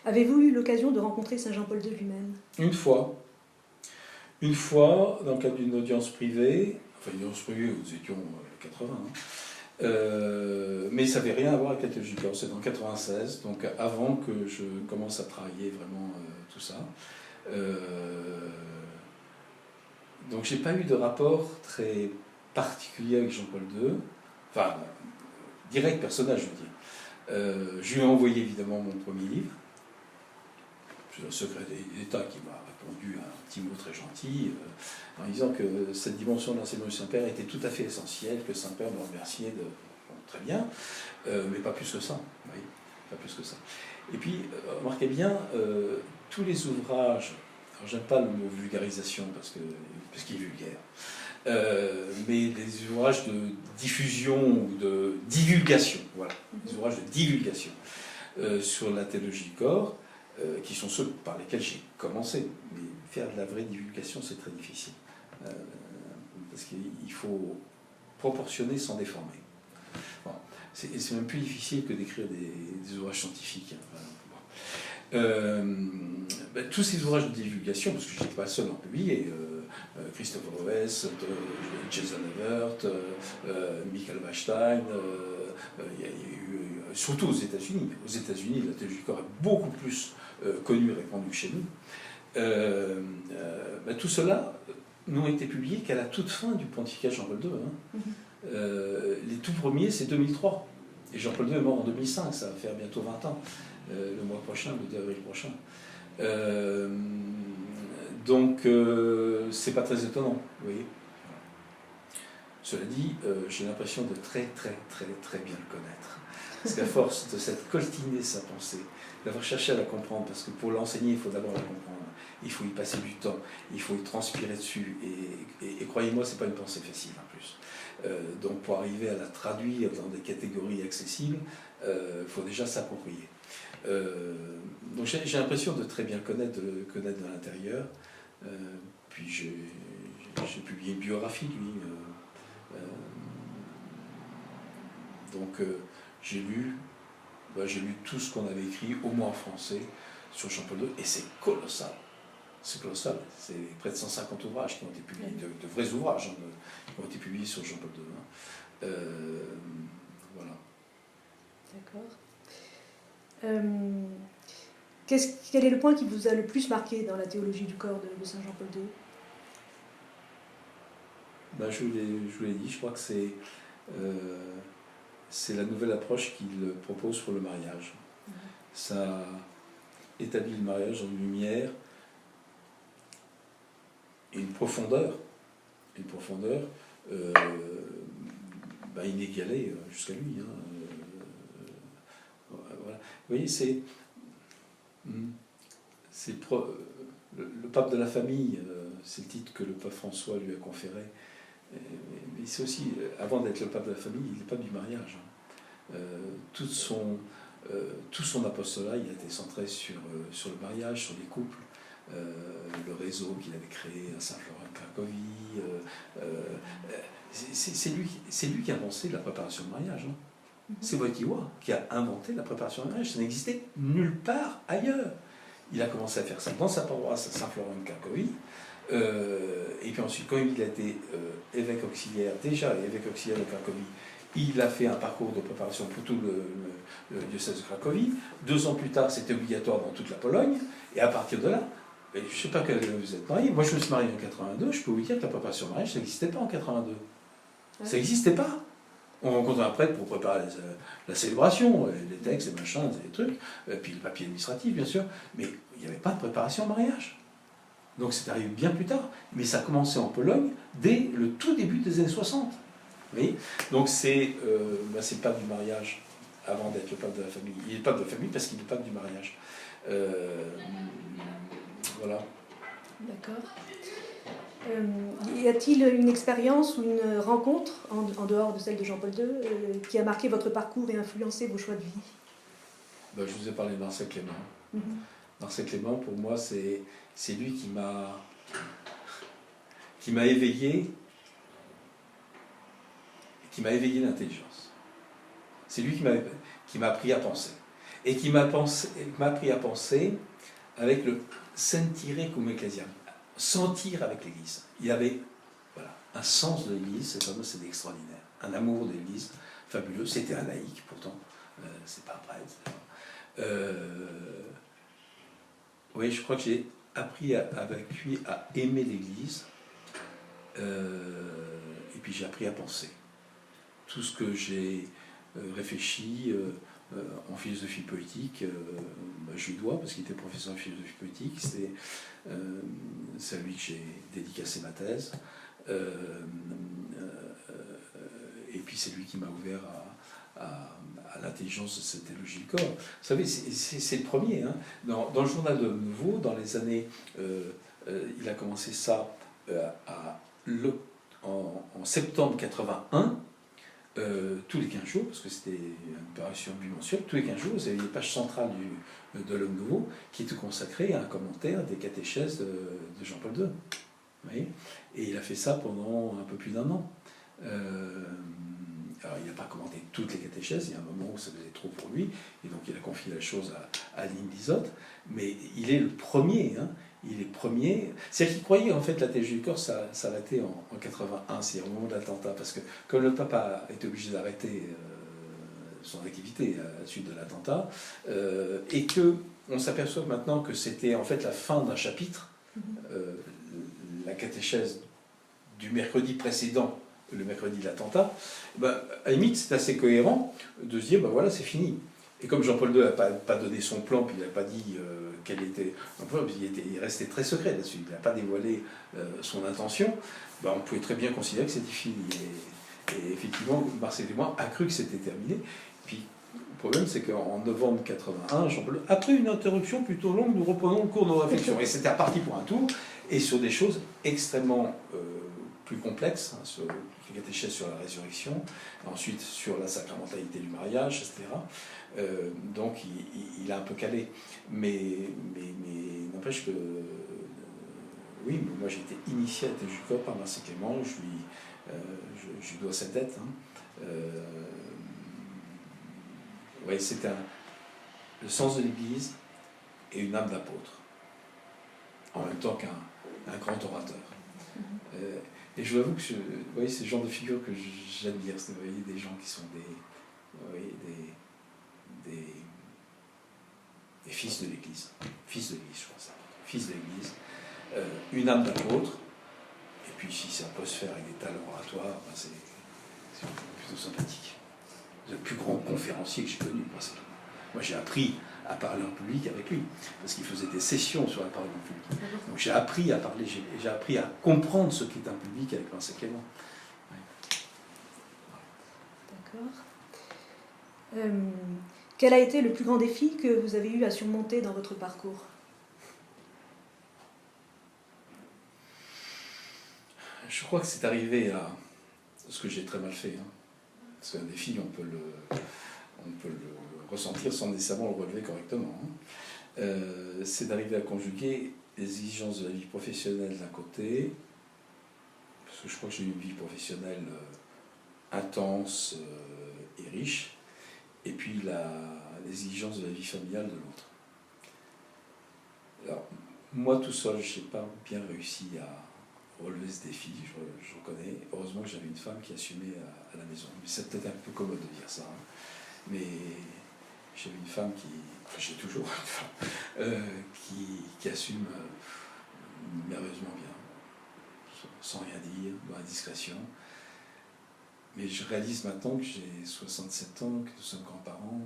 Avez-vous eu l'occasion de rencontrer Saint Jean-Paul II lui-même? Une fois, dans le cadre d'une audience privée, enfin une audience privée où nous étions 80, mais ça n'avait rien à voir avec la théologie du corps, c'est en 96, donc avant que je commence à travailler vraiment tout ça. Donc j'ai pas eu de rapport très particulier avec Jean-Paul II, enfin direct personnel je veux dire. Je lui ai envoyé évidemment mon premier livre. C'est le secret d'État qui m'a répondu un petit mot très gentil en disant que cette dimension de l'enseignement du Saint-Père était tout à fait essentielle, que Saint-Père me remerciait de... Bon, très bien, mais pas plus que ça. Vous voyez, pas plus que ça. Et puis, remarquez bien, tous les ouvrages, alors j'aime pas le mot vulgarisation parce qu'il est vulgaire, mais les ouvrages de diffusion ou de divulgation, voilà, les ouvrages de divulgation sur la théologie du corps, qui sont ceux par lesquels j'ai commencé. Mais faire de la vraie divulgation, c'est très difficile. Parce qu'il faut proportionner sans déformer. Bon, c'est même plus difficile que d'écrire des ouvrages scientifiques. Tous ces ouvrages de divulgation, parce que je n'étais pas seul en publier, Christopher West, Jason Evert, Michael Weinstein, il y a eu, surtout aux États-Unis. Aux États-Unis, la théologie du corps est beaucoup plus connue et répandue que chez nous. Tout cela n'ont été publiés qu'à la toute fin du pontificat Jean-Paul II. Les tout premiers, c'est 2003. Et Jean-Paul II est mort en 2005, ça va faire bientôt 20 ans, le mois prochain, le 2 avril prochain. Donc, c'est pas très étonnant, vous voyez. Cela dit, j'ai l'impression de très bien le connaître. Parce qu'à force de s'être coltiné sa pensée, d'avoir cherché à la comprendre, parce que pour l'enseigner, il faut d'abord la comprendre, il faut y passer du temps, il faut y transpirer dessus, et croyez-moi, c'est pas une pensée facile en plus. Donc pour arriver à la traduire dans des catégories accessibles, il faut déjà s'approprier. Donc j'ai l'impression de très bien connaître de l'intérieur. Puis j'ai publié une biographie de lui. Donc j'ai lu tout ce qu'on avait écrit, au moins en français, sur Jean-Paul II, et c'est colossal. C'est colossal. C'est près de 150 ouvrages qui ont été publiés, de vrais ouvrages qui ont été publiés sur Jean-Paul II. Voilà. D'accord. Quel est le point qui vous a le plus marqué dans la théologie du corps de Saint Jean-Paul II? Je vous l'ai dit, je crois que c'est la nouvelle approche qu'il propose pour le mariage. Ça établit le mariage dans une lumière et une profondeur inégalée jusqu'à lui. Voilà. Vous voyez, le pape de la famille, c'est le titre que le pape François lui a conféré. Mais c'est aussi, avant d'être le pape de la famille, il est le pape du mariage. Tout son apostolat, il a été centré sur le mariage, sur les couples, le réseau qu'il avait créé à Saint-Florent-de-Cracovie. C'est lui qui a inventé la préparation de mariage. C'est Wojtyła qui a inventé la préparation de mariage. Ça n'existait nulle part ailleurs. Il a commencé à faire ça dans sa paroisse à Saint-Florent-de-Cracovie. Et puis ensuite, quand il a été évêque auxiliaire de Cracovie, il a fait un parcours de préparation pour tout le diocèse de Cracovie. 2 ans plus tard, c'était obligatoire dans toute la Pologne. Et à partir de là, je ne sais pas quel vous êtes marié. Moi, je me suis marié en 82. Je peux vous dire que la préparation de mariage, ça n'existait pas en 82. Ouais. Ça n'existait pas. On rencontre un prêtre pour préparer la célébration, les textes, les machins, les trucs, puis le papier administratif, bien sûr. Mais il n'y avait pas de préparation au mariage. Donc c'est arrivé bien plus tard. Mais ça a commencé en Pologne dès le tout début des années 60. Oui. Donc c'est le pape du mariage avant d'être le pape de la famille. Il est le pape de la famille parce qu'il est le pape du mariage. Voilà. D'accord. Y a-t-il une expérience ou une rencontre, en dehors de celle de Jean-Paul II, qui a marqué votre parcours et influencé vos choix de vie? Je vous ai parlé de Marcel Clément. Marcel Clément, pour moi, c'est lui qui m'a éveillé l'intelligence. C'est lui qui m'a appris à penser. Et qui m'a appris à penser avec le sentire cum ecclesiam, sentir avec l'Église. Il avait un sens de l'Église, cet homme, c'est extraordinaire. Un amour de l'Église fabuleux. C'était un laïc, pourtant. C'est pas un prêtre. Oui, je crois que j'ai appris avec lui à aimer l'Église. Et puis j'ai appris à penser. Tout ce que j'ai réfléchi en philosophie politique, je lui dois, parce qu'il était professeur de philosophie politique. C'est à lui que j'ai dédicacé ma thèse. Et puis c'est lui qui m'a ouvert à l'intelligence de cette théologie du corps. Vous savez, c'est le premier. Hein. Dans le journal de Nouveau, dans les années... il a commencé ça en septembre 81, tous les 15 jours, parce que c'était une parution bimensuelle, tous les 15 jours, vous avez les pages centrales de l'Homme Nouveau qui étaient consacrées à un commentaire des catéchèses de Jean-Paul II. Vous voyez, et il a fait ça pendant un peu plus d'1 an. Alors, il n'a pas commenté toutes les catéchèses, il y a un moment où ça faisait trop pour lui, et donc il a confié la chose à Lynn Lisotte, mais il est le premier, hein, il est premier. C'est-à-dire qu'il croyait en fait la théologie du corps s'arrêter en 81, c'est-à-dire au moment de l'attentat, parce que comme le pape a été obligé d'arrêter son activité à la suite de l'attentat, et qu'on s'aperçoit maintenant que c'était en fait la fin d'un chapitre, la catéchèse du mercredi précédent, le mercredi de l'attentat, à la limite c'est assez cohérent de se dire voilà, c'est fini. Et comme Jean-Paul II n'a pas donné son plan, puis il n'a pas dit quel était son plan, il restait très secret là-dessus, il n'a pas dévoilé son intention, on pouvait très bien considérer que c'était fini. Et effectivement, Marcel Clément a cru que c'était terminé. Puis le problème, c'est qu'en novembre 81, Jean-Paul II, après une interruption plutôt longue, nous reprenons le cours de nos réflexions. Et c'était reparti pour un tour, et sur des choses extrêmement plus complexes, hein, sur les catéchèses sur la résurrection, ensuite sur la sacramentalité du mariage, etc. Donc il a un peu calé. Mais n'empêche que, oui, moi j'ai été initié à la théologie du corps par Marcel Clément, je lui dois cette dette. Hein. Oui, c'est le sens de l'Église et une âme d'apôtre, en même temps qu'un grand orateur. Et je vous avoue que c'est le genre de figure que j'admire. Vous voyez, des gens qui sont des fils de l'Église. Fils de l'Église, je crois ça. Fils de l'Église. Une âme d'apôtre. Et puis si ça peut se faire avec des talents oratoires, c'est plutôt sympathique. Le plus grand conférencier que j'ai connu, moi j'ai appris à parler en public avec lui, parce qu'il faisait des sessions sur la parole en public. Donc j'ai appris à parler, j'ai appris à comprendre ce qu'est un public avec Marcel Clément. Ouais. D'accord. Quel a été le plus grand défi que vous avez eu à surmonter dans votre parcours ? Je crois que c'est arrivé à ce que j'ai très mal fait. Hein. Parce qu'un défi, on peut le ressentir sans nécessairement le relever correctement. Hein. C'est d'arriver à conjuguer les exigences de la vie professionnelle d'un côté, parce que je crois que j'ai eu une vie professionnelle intense et riche, et puis les exigences de la vie familiale de l'autre. Alors, moi tout seul, je n'ai pas bien réussi à relever ce défi, je reconnais. Heureusement que j'avais une femme qui assumait à la maison. Mais c'est peut-être un peu commode de dire ça. Hein. Mais j'avais une femme j'ai toujours une femme, qui assume merveilleusement bien, sans rien dire, dans la discrétion. Mais je réalise maintenant que j'ai 67 ans, que nous sommes grands-parents,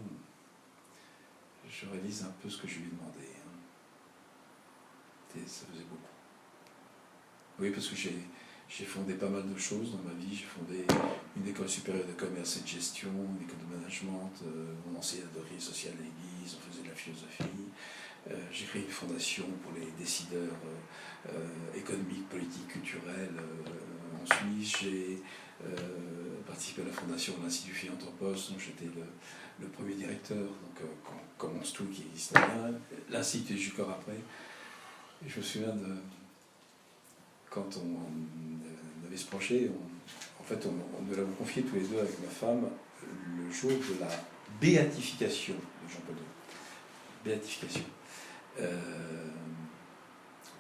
je réalise un peu ce que je lui ai demandé. Hein. Et ça faisait beaucoup. Oui, parce que j'ai fondé pas mal de choses dans ma vie. J'ai fondé une école supérieure de commerce et de gestion, une école de management, on enseignait la doctrine sociale à l'église, on faisait de la philosophie. J'ai créé une fondation pour les décideurs économiques, politiques, culturels. en Suisse, j'ai participé à la fondation de l'Institut Philanthropos, dont j'étais le premier directeur, donc commence tout qui existe bien, l'Institut Jucor après. Et je me souviens de quand on avait ce projet, en fait on nous l'avons confié tous les deux avec ma femme le jour de la béatification de Jean-Paul II. Béatification. On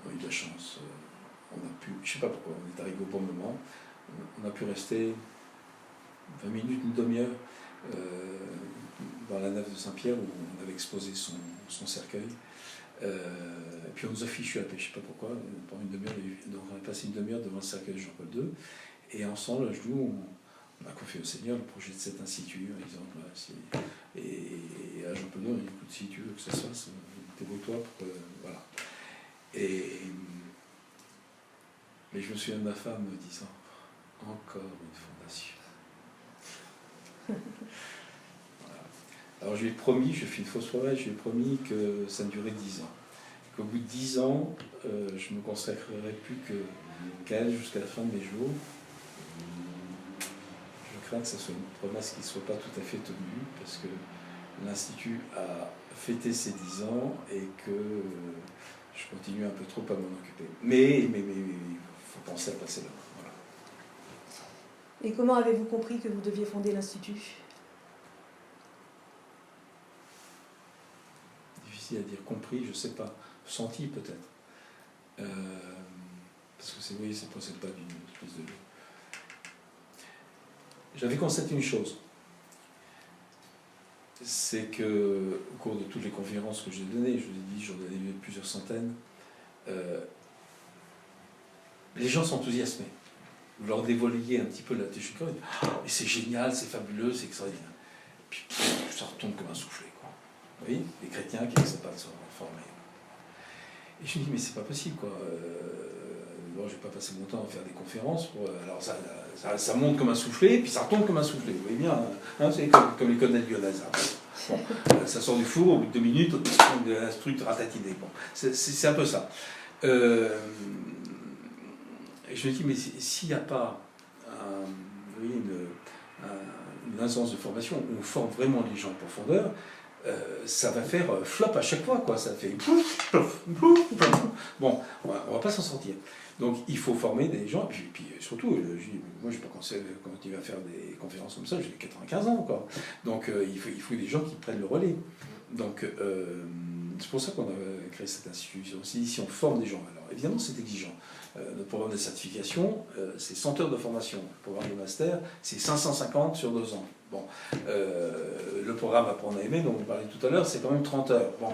a eu de la chance, on a pu, je ne sais pas pourquoi, on est arrivé au bon moment, on a pu rester 20 minutes, une demi-heure dans la nef de Saint-Pierre où on avait exposé son cercueil. Et puis on nous a fichu à paix, je ne sais pas pourquoi, pendant une demi-heure, donc on a passé une demi-heure devant le cercueil de Jean-Paul II, et ensemble, à genoux, on a confié au Seigneur le projet de cet institut, par exemple, et à Jean-Paul II, on a dit, écoute, si tu veux que ça se fasse, débrouille-toi pour que, voilà. Mais je me souviens de ma femme me disant, encore une fondation. Voilà. Alors je lui ai promis, je fais une fausse promesse, je lui ai promis que ça durait 10 ans. Qu'au bout de 10 ans, je me consacrerai plus qu'à elle jusqu'à la fin de mes jours. Je crains que ce soit une promesse qui ne soit pas tout à fait tenue, parce que l'Institut a fêté ses 10 ans et que je continue un peu trop à m'en occuper. Mais il faut penser à passer là. Voilà. Et comment avez-vous compris que vous deviez fonder l'Institut ? Difficile à dire, compris, je ne sais pas, senti peut-être. Parce que oui, ça ne procède pas d'une espèce de... J'avais constaté une chose, c'est que au cours de toutes les conférences que j'ai données, je vous ai dit, j'en ai donné plusieurs centaines, les gens s'enthousiasmaient. Vous leur dévoiliez un petit peu la Téchuca, ils disaient, oh, mais c'est génial, c'est fabuleux, c'est extraordinaire. Puis ça retombe comme un soufflet, quoi. Vous voyez, les chrétiens qui ne savent pas de se reformer. Et je me dis, mais c'est pas possible, quoi. Bon, je vais pas passer mon temps à faire des conférences. Alors ça monte comme un soufflet, puis ça retombe comme un soufflet. Vous voyez bien, hein, c'est comme les codelles lyonnaises. Bon, ça sort du four, au bout de 2 minutes, de la truc ratatiné. Bon, c'est un peu ça. Et je me dis, mais s'il n'y a pas une instance de formation où on forme vraiment les gens en profondeur, ça va faire flop à chaque fois, quoi. Ça fait plouf, plouf, plouf, plouf. Bon, on va pas s'en sortir. Donc il faut former des gens, et puis surtout, moi je n'ai pas continué à faire des conférences comme ça, j'ai 95 ans encore. Donc il faut des gens qui prennent le relais. Donc c'est pour ça qu'on a créé cette institution. Si on forme des gens, alors évidemment c'est exigeant. Notre programme de certification, c'est 100 heures de formation. Le programme de master, c'est 550 sur 2 ans. Bon, le programme Apprendre à aimer, dont on parlait tout à l'heure, c'est quand même 30 heures. Bon,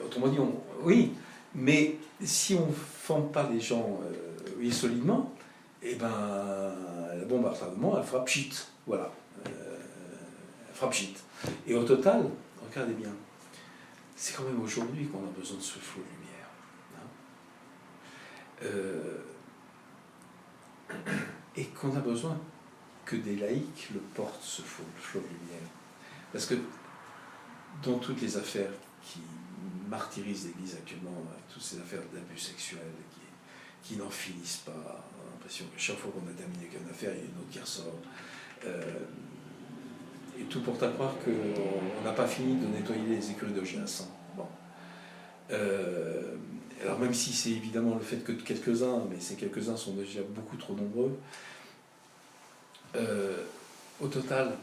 autrement dit, oui, mais si on ne forme pas les gens solidement, eh ben, la bombe à retardement, elle fera pchit. Voilà. Elle fera pchit. Et au total, regardez bien, c'est quand même aujourd'hui qu'on a besoin de ce flot de lumière. Et qu'on a besoin que des laïcs le portent, ce flot de lumière. Parce que dans toutes les affaires qui martyrisent l'Église actuellement, avec toutes ces affaires d'abus sexuels qui n'en finissent pas, on a l'impression que chaque fois qu'on a terminé avec une affaire, il y a une autre qui ressort. Et tout porte à croire qu'on n'a pas fini de nettoyer les écuries de Géassan. Bon. Alors même si c'est évidemment le fait que de quelques-uns, mais ces quelques-uns sont déjà beaucoup trop nombreux, au total,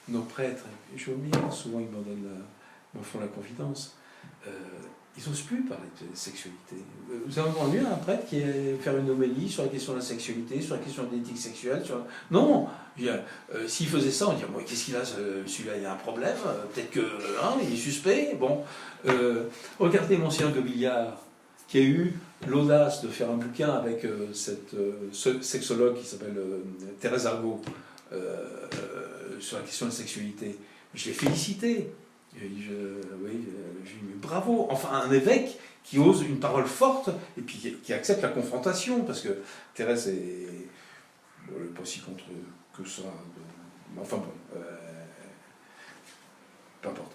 nos prêtres, je vois bien, souvent ils m'en font la confidence, ils n'osent plus parler de sexualité. Vous avez entendu un prêtre qui est faire une homélie sur la question de la sexualité, sur la question de l'éthique sexuelle Non, s'il faisait ça, on dirait, bon, qu'est-ce qu'il a, celui-là, il y a un problème, peut-être que, il est suspect. Bon, regardez Monseigneur Gobillard, qui a eu l'audace de faire un bouquin avec cette sexologue qui s'appelle Thérèse Argot, sur la question de la sexualité. Je l'ai félicité. J'ai dit, bravo, enfin un évêque qui ose une parole forte et puis qui accepte la confrontation, parce que Thérèse elle n'est pas si contre que ça. Enfin bon, peu importe.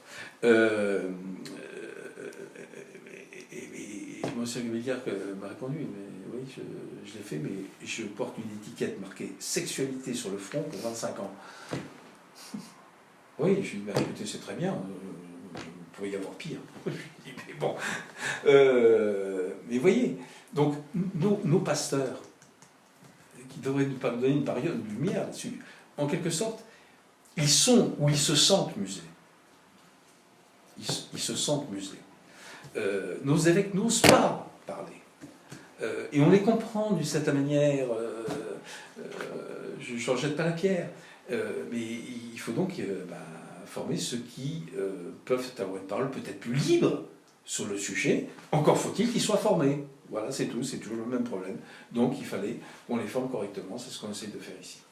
Et Monsieur Gubelier m'a répondu, mais oui, oui, je l'ai fait, mais je porte une étiquette marquée sexualité sur le front pour 25 ans. Oui, je lui dis, bah, écoutez, c'est très bien, il pourrait y avoir pire. Je lui dis, mais bon. Mais voyez, donc nos pasteurs, qui devraient nous donner une période de lumière là-dessus, en quelque sorte, ils sont ou ils se sentent musés. Ils se sentent musés. Nos évêques n'osent pas parler. Et on les comprend d'une certaine manière. Je ne jette pas la pierre. Mais il faut donc former ceux qui peuvent avoir une parole peut-être plus libre sur le sujet. Encore faut-il qu'ils soient formés. Voilà, c'est tout. C'est toujours le même problème. Donc il fallait qu'on les forme correctement. C'est ce qu'on essaie de faire ici.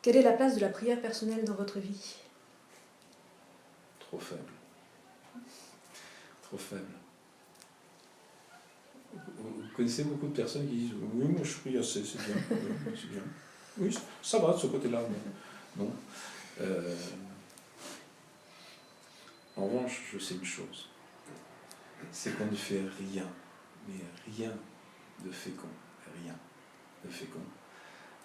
Quelle est la place de la prière personnelle dans votre vie? Trop faible. Trop faible. Vous connaissez beaucoup de personnes qui disent « Oui, moi je prie assez, c'est bien. C'est bien. Oui, ça va de ce côté-là. » Non. En revanche, je sais une chose. C'est qu'on ne fait rien, mais rien de fécond. Rien de fécond.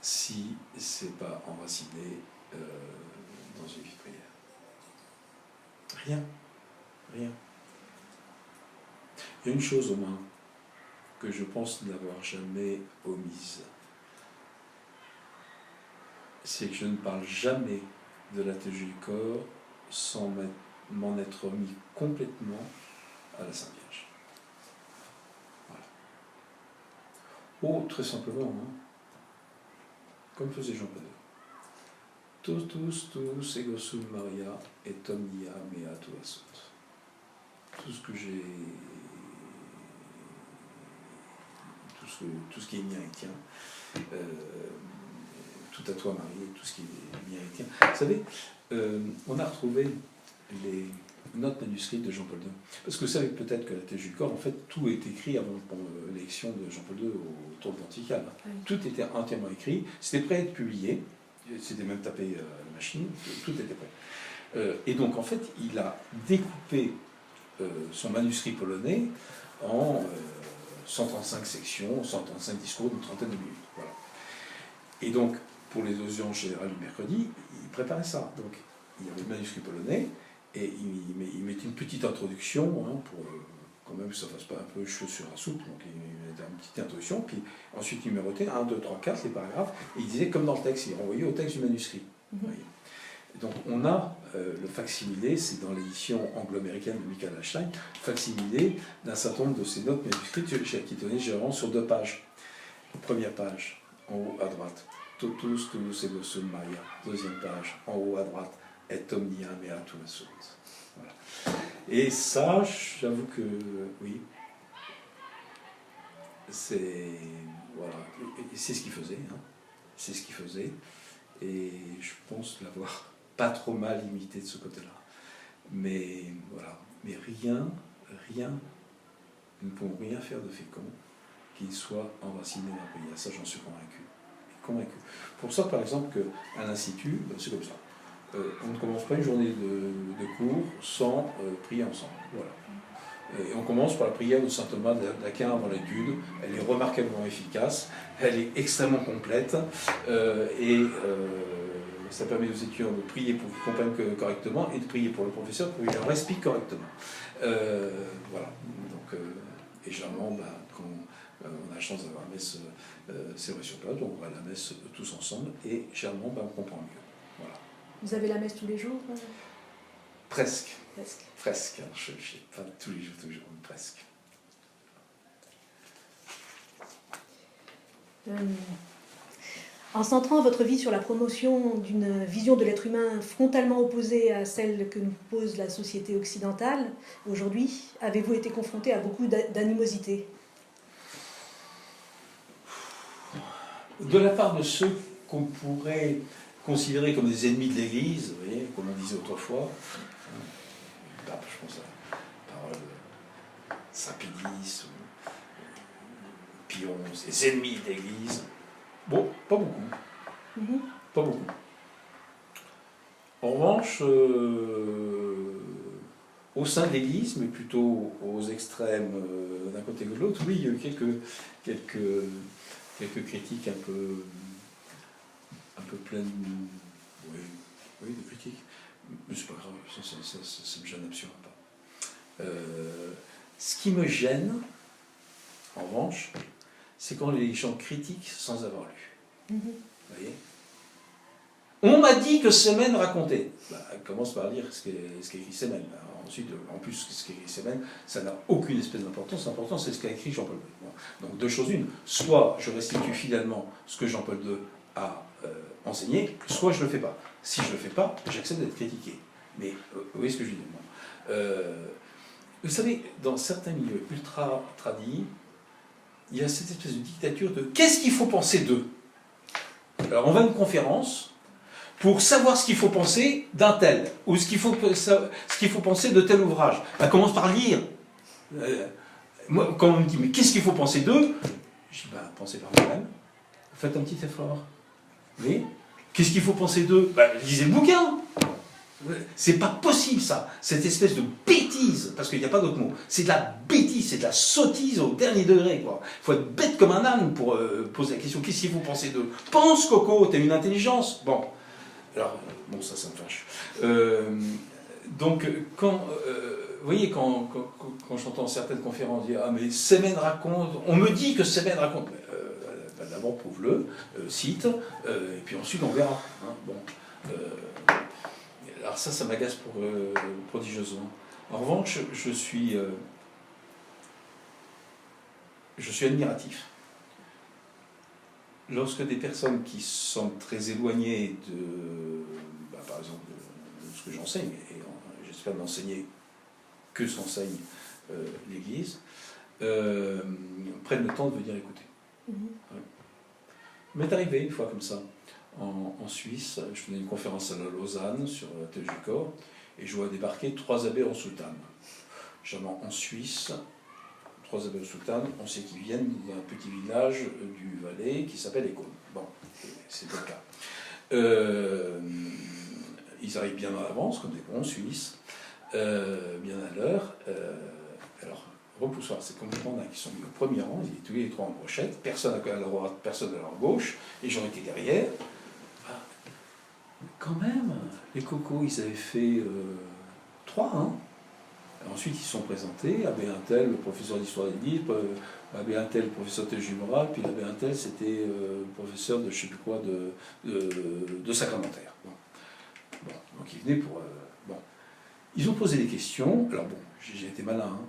Si c'est pas enraciné dans une vie de prière. Rien. Rien. Il y a une chose au moins que je pense n'avoir jamais omise. C'est que je ne parle jamais de la théologie du corps sans m'en être remis complètement à la Sainte Vierge. Voilà. Oh, très simplement, hein, comme faisait Jean-Paul II. Tous, ego sum Maria, et omnia mea tua sunt. Tout ce qui est mien est tien. Tout à toi, Marie, tout ce qui est mien est tien. Vous savez, on a retrouvé les notes manuscrites de Jean-Paul II. Parce que vous savez peut-être que la théologie du corps, en fait, tout est écrit avant l'élection de Jean-Paul II au tour pontifical. Oui. Tout était entièrement écrit, c'était prêt à être publié, c'était même tapé à la machine, tout était prêt. Et donc, en fait, il a découpé son manuscrit polonais en 135 sections, 135 discours d'une trentaine de minutes. Voilà. Et donc, pour les audiences générales du mercredi, il préparait ça. Donc, il y avait le manuscrit polonais, et il mettait une petite introduction, hein, pour quand même que ça ne fasse pas un peu cheveux sur la soupe. Donc, il mettait une petite introduction, puis ensuite il numérotait 1, 2, 3, 4, les paragraphes, et il disait comme dans le texte, il renvoyait au texte du manuscrit. Donc on a le facsimilé, c'est dans l'édition anglo-américaine de Michael Einstein, facsimilé d'un certain nombre de ces notes manuscrites qui étaient données généralement sur 2 pages. Première page, en haut à droite, Totus ego sum Maria. Deuxième page, en haut à droite, et omnia mea tua sunt. Voilà. Et ça, j'avoue que oui, c'est voilà, c'est ce qu'il faisait, hein. C'est ce qu'il faisait, et je pense l'avoir pas trop mal imité de ce côté-là. Mais voilà, mais rien, nous ne pouvons rien faire de fécond qui soit enraciné dans la prière. Ça, j'en suis convaincu. Pour ça, par exemple, qu'à l'Institut, c'est comme ça. On ne commence pas une journée de cours sans prier ensemble. Voilà. Et on commence par la prière de saint Thomas d'Aquin avant l'étude. Elle est remarquablement efficace, elle est extrêmement complète, ça permet aux étudiants de prier pour qu'ils comprennent correctement et de prier pour le professeur pour qu'il leur explique correctement. Voilà. Donc, et généralement, quand on a la chance d'avoir la messe célébrée sur place, donc on va à la messe tous ensemble et généralement, on comprend mieux. Voilà. Vous avez la messe tous les jours? Presque. Alors, je ne sais pas tous les jours, mais presque. En centrant votre vie sur la promotion d'une vision de l'être humain frontalement opposée à celle que nous pose la société occidentale, aujourd'hui, avez-vous été confronté à beaucoup d'animosité? De la part de ceux qu'on pourrait considérer comme des ennemis de l'Église, vous voyez, comme on disait autrefois, je pense à la parole de Saint-Pédis, Pion, des ennemis de l'Église. Bon, pas beaucoup. Pas beaucoup. En revanche, au sein de l'Église, mais plutôt aux extrêmes d'un côté ou de l'autre, oui, il y a eu quelques critiques un peu pleines, oui, de critiques. Mais c'est pas grave, ça me gêne absolument pas. Ce qui me gêne, en revanche, c'est quand les gens critiquent sans avoir lu. Vous voyez ? On m'a dit que Semen racontait. Elle commence par lire ce qu'écrit Semen. Ensuite, en plus, ce qu'écrit Semen, ça n'a aucune espèce d'importance. L'important, c'est ce qu'a écrit Jean-Paul II. Donc, deux choses une. Soit je restitue fidèlement ce que Jean-Paul II a enseigné, soit je ne le fais pas. Si je ne le fais pas, j'accepte d'être critiqué. Mais vous voyez ce que je dis vous savez, dans certains milieux ultra tradis, il y a cette espèce de dictature de qu'est-ce qu'il faut penser d'eux. Alors, on va à une conférence pour savoir ce qu'il faut penser d'un tel, ou ce qu'il faut penser de tel ouvrage. On commence par lire. Moi, quand on me dit, mais qu'est-ce qu'il faut penser d'eux ? Je dis, pensez par vous-même. Faites un petit effort. Oui. Qu'est-ce qu'il faut penser d'eux ? Lisez le bouquin. C'est pas possible, ça. Cette espèce de bêtise, parce qu'il n'y a pas d'autre mot. C'est de la bêtise, c'est de la sottise au dernier degré, quoi. Il faut être bête comme un âne pour poser la question, qu'est-ce qu'il faut penser d'eux ? Pense, Coco, t'as une intelligence. Bon. Alors, ça me fâche. Donc, vous voyez, quand j'entends certaines conférences dire « Ah, mais Semen raconte, on me dit que Semen raconte ». D'abord, prouve-le, cite, et puis ensuite, on verra. Hein, alors ça m'agace prodigieusement. En revanche, je suis admiratif. Lorsque des personnes qui sont très éloignées par exemple, de ce que j'enseigne, et j'espère n'enseigner que s'enseigne l'Église, prennent le temps de venir écouter. Ouais. Il m'est arrivé une fois comme ça, en Suisse, je faisais une conférence à Lausanne sur la théologie du corps, et je vois débarquer 3 abbés en soutane. Généralement en Suisse, 3 abbés en soutane, on sait qu'ils viennent d'un petit village du Valais qui s'appelle Écône. Bon, c'est le cas. Ils arrivent bien en avance, comme des bons Suisses, bien à l'heure. Alors, repoussoir, c'est complètement dingue. Ils sont mis au premier rang, ils étaient tous les 3 en brochette, personne à la droite, personne à leur gauche, les gens étaient derrière. Quand même, les cocos, ils avaient fait 3, hein. Ensuite, ils se sont présentés, abbé Intel, le professeur d'histoire des livres, abbé Intel, le professeur de théologie morale, puis l'abbé Intel, c'était le professeur de je ne sais plus quoi, de sacramentaire. Bon, donc ils venaient pour... Ils ont posé des questions, alors bon, j'ai été malin, hein.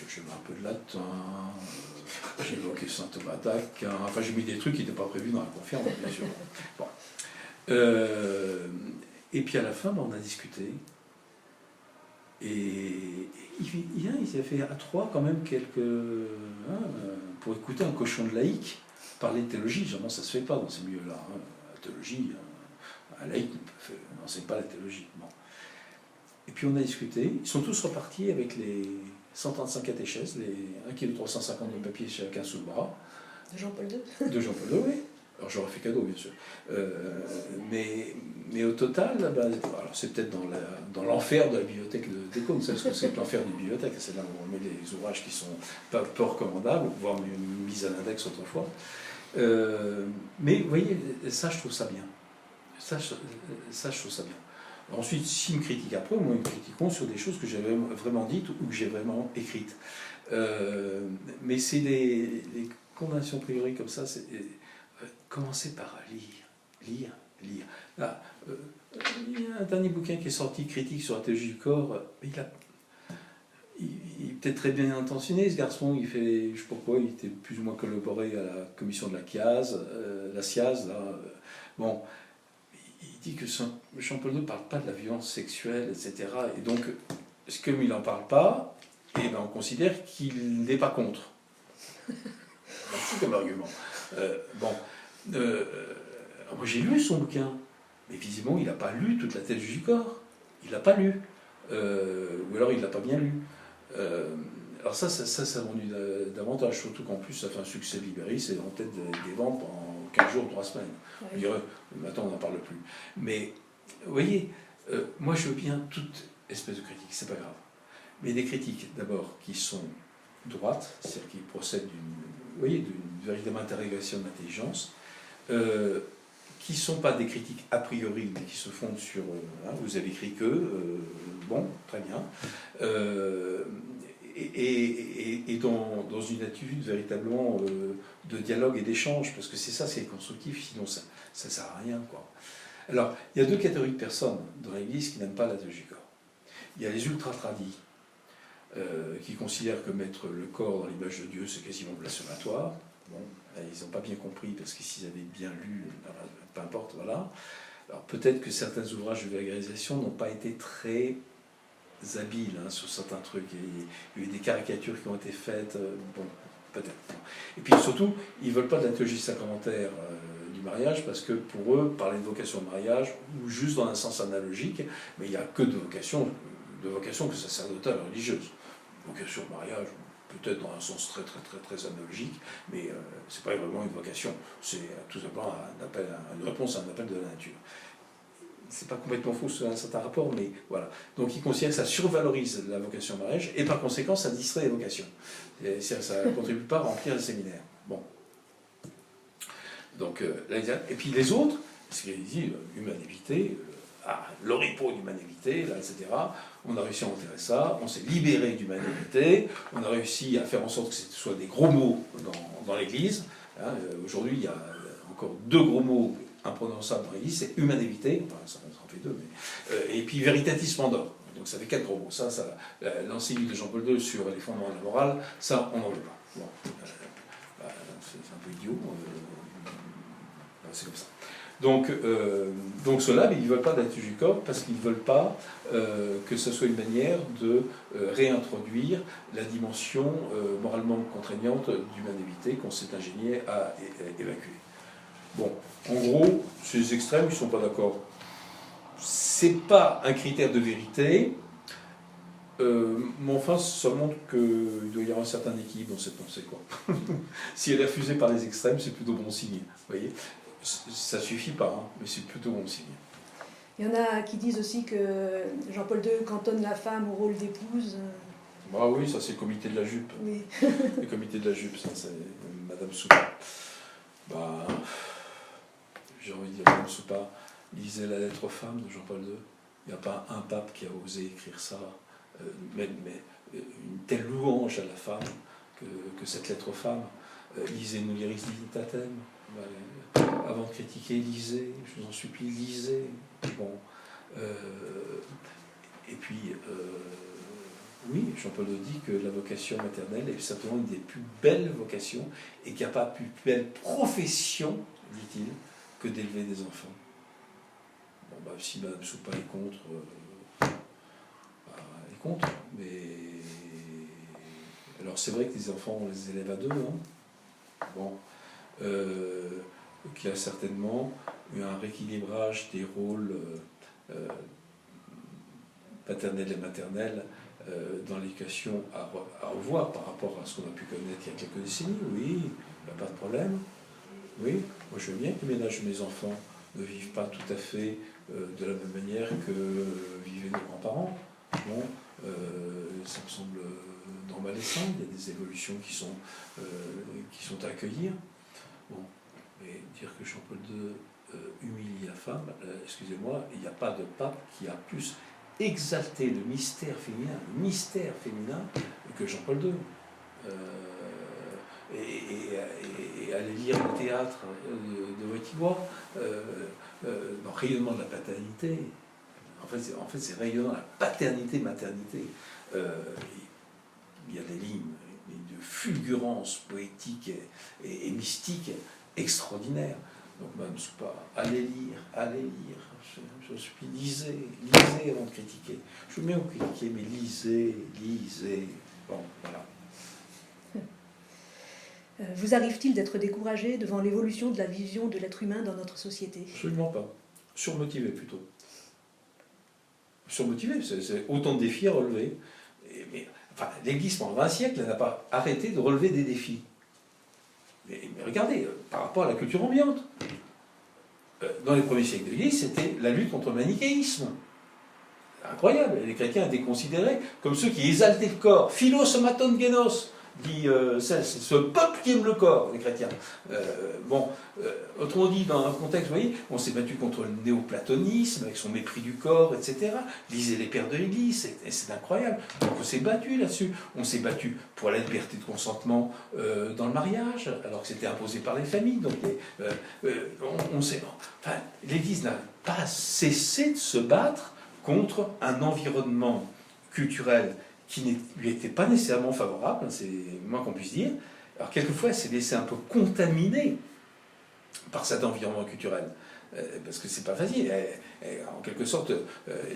J'ai mis un peu de latin, j'ai évoqué saint Thomas d'Aquin, enfin j'ai mis des trucs qui n'étaient pas prévus dans la conférence, bien sûr. Bon. Et puis à la fin, on a discuté. Et ils avaient fait à 3 quand même pour écouter un cochon de laïc parler de théologie. Généralement, ça ne se fait pas dans ces milieux-là. Hein. La théologie, un laïc n'enseigne pas la théologie. Bon. Et puis on a discuté. Ils sont tous repartis avec les 135 catéchèses, les 1,350 kg de papier chacun sous le bras. De Jean-Paul II. De Jean-Paul II, oui. Alors j'aurais fait cadeau, bien sûr. Mais au total, alors c'est peut-être dans l'enfer de la bibliothèque d'Écône. Vous savez ce que c'est que l'enfer d'une bibliothèque ? C'est là où on met les ouvrages qui ne sont pas peu recommandables, voire mis à l'index autrefois. Mais vous voyez, ça je trouve ça bien. Ça je trouve ça bien. Ensuite, s'ils me critiquent après, moi ils me critiqueront sur des choses que j'ai vraiment dites ou que j'ai vraiment écrites. Mais c'est les condamnations a priori comme ça, c'est... Commencez par lire. Là, il y a un dernier bouquin qui est sorti, critique sur la théologie du corps. Il est peut-être très bien intentionné, ce garçon. Il fait, je ne sais pas pourquoi, il était plus ou moins collaboré à la commission de la SIAZ. Là. Bon, il dit que Jean-Paul II ne parle pas de la violence sexuelle, etc. Et donc, comme il n'en parle pas, on considère qu'il n'est pas contre. C'est comme argument. Moi j'ai lu son bouquin, mais visiblement il n'a pas lu toute la théologie du corps. Il l'a pas lu. Ou alors il ne l'a pas bien lu. Alors ça m'ennuie davantage, surtout qu'en plus ça fait un succès libéri, c'est en tête des ventes pendant 15 jours, 3 semaines. On dirait, maintenant on n'en parle plus. Mais, vous voyez, moi je veux bien espèce de critique, c'est pas grave. Mais des critiques, d'abord, qui sont droites, c'est-à-dire qui procèdent d'une véritable interrogation de l'intelligence, qui ne sont pas des critiques a priori, mais qui se fondent sur vous avez écrit que, bon, très bien, et dans une attitude véritablement de dialogue et d'échange, parce que c'est ça, c'est constructif, sinon ça ne sert à rien, quoi. Alors, il y a deux catégories de personnes dans l'Église qui n'aiment pas la théologie du corps. Il y a les ultra-tradis, qui considèrent que mettre le corps dans l'image de Dieu, c'est quasiment blasphématoire. Bon, ils n'ont pas bien compris, parce que s'ils avaient bien lu, peu importe, voilà. Alors peut-être que certains ouvrages de vulgarisation n'ont pas été très habiles sur certains trucs. Il y a eu des caricatures qui ont été faites, bon, peut-être. Et puis surtout, ils ne veulent pas de la théologie sacramentaire du mariage, parce que pour eux, parler de vocation de mariage, ou juste dans un sens analogique, mais il n'y a que de vocation que sacerdotale religieuse. Vocation de mariage, peut-être dans un sens très analogique, mais c'est pas vraiment une vocation, c'est tout simplement une réponse à un appel de la nature. C'est pas complètement faux sur un certain rapport, mais voilà. Donc il considère que ça survalorise la vocation au mariage, et par conséquent ça distrait les vocations. Ça ne contribue pas à remplir le séminaire. Bon. Donc, et puis les autres, ce qu'il dit, humanité, l'oripeau d'humanité, là, etc. On a réussi à enterrer ça, on s'est libéré d'humanité, on a réussi à faire en sorte que ce soit des gros mots dans l'Église. Aujourd'hui, il y a encore deux gros mots imprononçables dans l'Église, c'est humanité, enfin, ça en fait deux, mais, et puis veritatis splendor. Donc ça fait 4 gros mots. L'encyclique de Jean-Paul II sur les fondements de la morale, ça, on n'en veut pas. Bon, c'est un peu idiot, c'est comme ça. Donc ceux-là, ils ne veulent pas de la théologie du corps parce qu'ils ne veulent pas que ce soit une manière de réintroduire la dimension moralement contraignante d'humanité qu'on s'est ingénié à évacuer. Bon, en gros, ces extrêmes, ils ne sont pas d'accord. C'est pas un critère de vérité, mais enfin, ça montre qu'il doit y avoir un certain équilibre dans cette pensée, quoi. Si elle est refusée par les extrêmes, c'est plutôt bon signe, vous voyez. Ça suffit pas, mais c'est plutôt bon signe. Il y en a qui disent aussi que Jean-Paul II cantonne la femme au rôle d'épouse. Bah oui, ça c'est le comité de la jupe. Oui. Le comité de la jupe, ça c'est Madame Soupa. Bah, j'ai envie de dire, Madame Soupa, lisez la lettre aux femmes de Jean-Paul II. Il n'y a pas un pape qui a osé écrire ça, mais une telle louange à la femme que cette lettre aux femmes. Lisez Mulieris Dignitatem. Avant de critiquer, lisez, je vous en supplie, lisez. Bon. Et puis, oui, Jean-Paul II dit que la vocation maternelle est certainement une des plus belles vocations et qu'il n'y a pas plus belle profession, dit-il, que d'élever des enfants. Bon, bah, si Mme Soupa est contre, elle est contre, mais. Alors, c'est vrai que les enfants, on les élève à deux, hein. Bon. Qu'il y a certainement eu un rééquilibrage des rôles paternels et maternels dans l'éducation à revoir par rapport à ce qu'on a pu connaître il y a quelques décennies. Oui, il n'y a pas de problème. Oui, moi je veux bien que les ménages de mes enfants ne vivent pas tout à fait de la même manière que vivaient nos grands-parents. Bon, ça me semble normal et sain, il y a des évolutions qui sont à accueillir. Bon, mais dire que Jean-Paul II humilie la femme, excusez-moi, il n'y a pas de pape qui a plus exalté le mystère féminin que Jean-Paul II. Et aller lire le théâtre de Wettigwa, dans Rayonnement de la paternité, en fait c'est Rayonnement de la paternité-maternité. Il y a des lignes de fulgurance poétique et mystique extraordinaire. Donc, Mme Soupa, allez lire. Je vous supplie, lisez avant de critiquer. Je veux bien vous critiquer, mais lisez. Bon, voilà. Vous arrive-t-il d'être découragé devant l'évolution de la vision de l'être humain dans notre société? Absolument pas. Surmotivé plutôt. Surmotivé, c'est autant de défis à relever. Mais l'Église, pendant 20 siècles, elle n'a pas arrêté de relever des défis. Mais regardez, par rapport à la culture ambiante, dans les premiers siècles de l'Église, c'était la lutte contre le manichéisme. incroyable. Les chrétiens étaient considérés comme ceux qui exaltaient le corps. Philos maton genos, dit c'est ce peuple qui aime le corps, les chrétiens. Autrement dit, dans un contexte, vous voyez, on s'est battu contre le néoplatonisme, avec son mépris du corps, etc. Lisez les pères de l'Église, c'est incroyable. Donc on s'est battu là-dessus. On s'est battu pour la liberté de consentement dans le mariage, alors que c'était imposé par les familles. Donc l'Église n'a pas cessé de se battre contre un environnement culturel qui ne lui était pas nécessairement favorable, c'est le moins qu'on puisse dire. Alors quelquefois, elle s'est laissée un peu contaminer par cet environnement culturel, parce que c'est pas facile. En quelque sorte,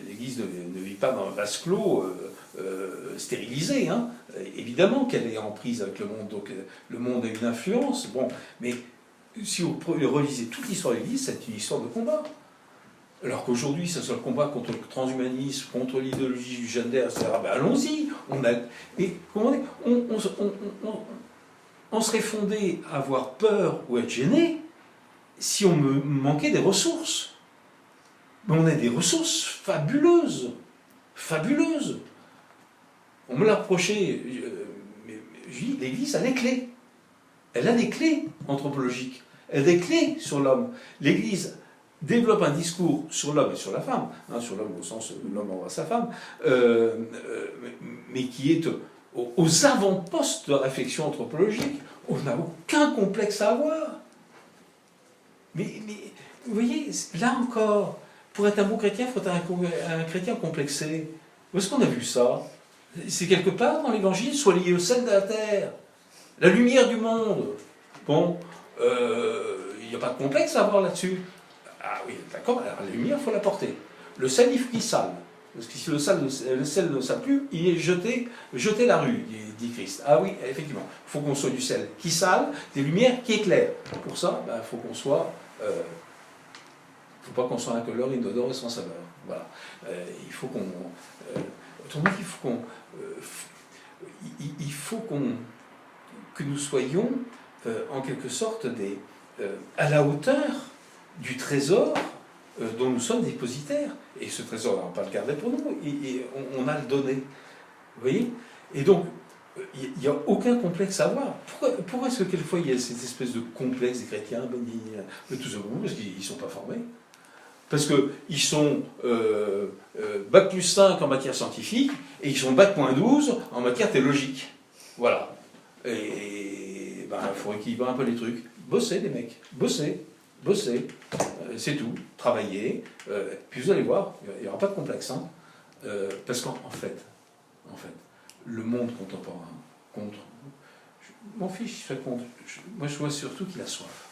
l'Église ne vit pas dans un vase clos stérilisé. Hein. Évidemment qu'elle est en prise avec le monde, donc le monde a une influence. Bon, mais si vous relisez toute l'histoire de l'Église, c'est une histoire de combat. Alors qu'aujourd'hui, ça soit le combat contre le transhumanisme, contre l'idéologie du gender, etc. Ben allons-y. Mais comment dire, on serait fondé à avoir peur ou être gêné si on me manquait des ressources. Mais on a des ressources fabuleuses. Fabuleuses. On me l'a reproché. Je dis, l'Église a des clés. Elle a des clés anthropologiques. Elle a des clés sur l'homme. L'Église développe un discours sur l'homme et sur la femme, hein, sur l'homme au sens où l'homme envoie sa femme, mais qui est aux avant-postes de réflexion anthropologique. On n'a aucun complexe à avoir. Mais vous voyez, là encore, pour être un bon chrétien, il faut être un chrétien complexé. Où est-ce qu'on a vu ça? C'est quelque part dans l'Évangile, soit lié au sel de la terre, la lumière du monde. Bon, il n'y a pas de complexe à avoir là-dessus. Ah oui, d'accord, alors la lumière, il faut la porter. Le sel, il faut qu'il sale. Parce que si le sel ne sale plus, il est jeté la rue, dit Christ. Ah oui, effectivement, il faut qu'on soit du sel qui sale, des lumières qui éclairent. Pour ça, il faut qu'on soit... il ne faut pas qu'on soit incolore, inodore et sans saveur. Voilà. Il faut qu'on... autrement dit, il faut que nous soyons, en quelque sorte, à la hauteur du trésor dont nous sommes dépositaires. Et ce trésor, on ne va pas le garder pour nous, et on a le donné. Vous voyez? Et donc, il n'y a aucun complexe à avoir. Pourquoi est-ce que quelquefois il y a cette espèce de complexe des chrétiens, tout ça, parce qu'ils ne sont pas formés? Parce qu'ils sont bac plus 5 en matière scientifique, et ils sont bac moins 12 en matière théologique. Voilà. Et il faut équilibrer un peu les trucs. Bosser, les mecs. Bosser, c'est tout, travailler, puis vous allez voir, il n'y aura pas de complexe, hein, parce qu'en fait, le monde contemporain, mon fils, il fait contre, moi je vois surtout qu'il a soif,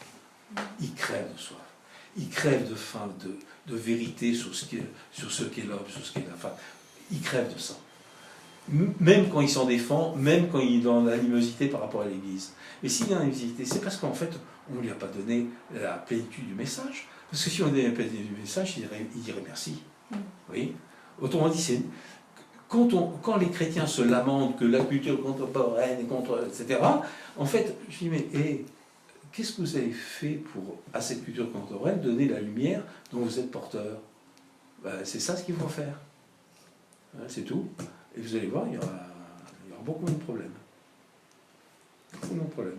il crève de soif, il crève de faim, de vérité sur ce qu'est l'homme, sur ce qu'est la femme, il crève de ça. Même quand il s'en défend, même quand il est dans l'animosité par rapport à l'Église. Mais s'il y a l'animosité, c'est parce qu'en fait, on ne lui a pas donné la plénitude du message. Parce que si on lui donnait la plénitude du message, il dirait merci. Oui. Autrement dit, quand les chrétiens se lamentent que la culture contemporaine est contre, etc., en fait, je dis, mais qu'est-ce que vous avez fait pour, à cette culture contemporaine, donner la lumière dont vous êtes porteur? C'est ça ce qu'il faut faire. C'est tout. Et vous allez voir, il y aura beaucoup moins de problèmes. Beaucoup moins de problèmes.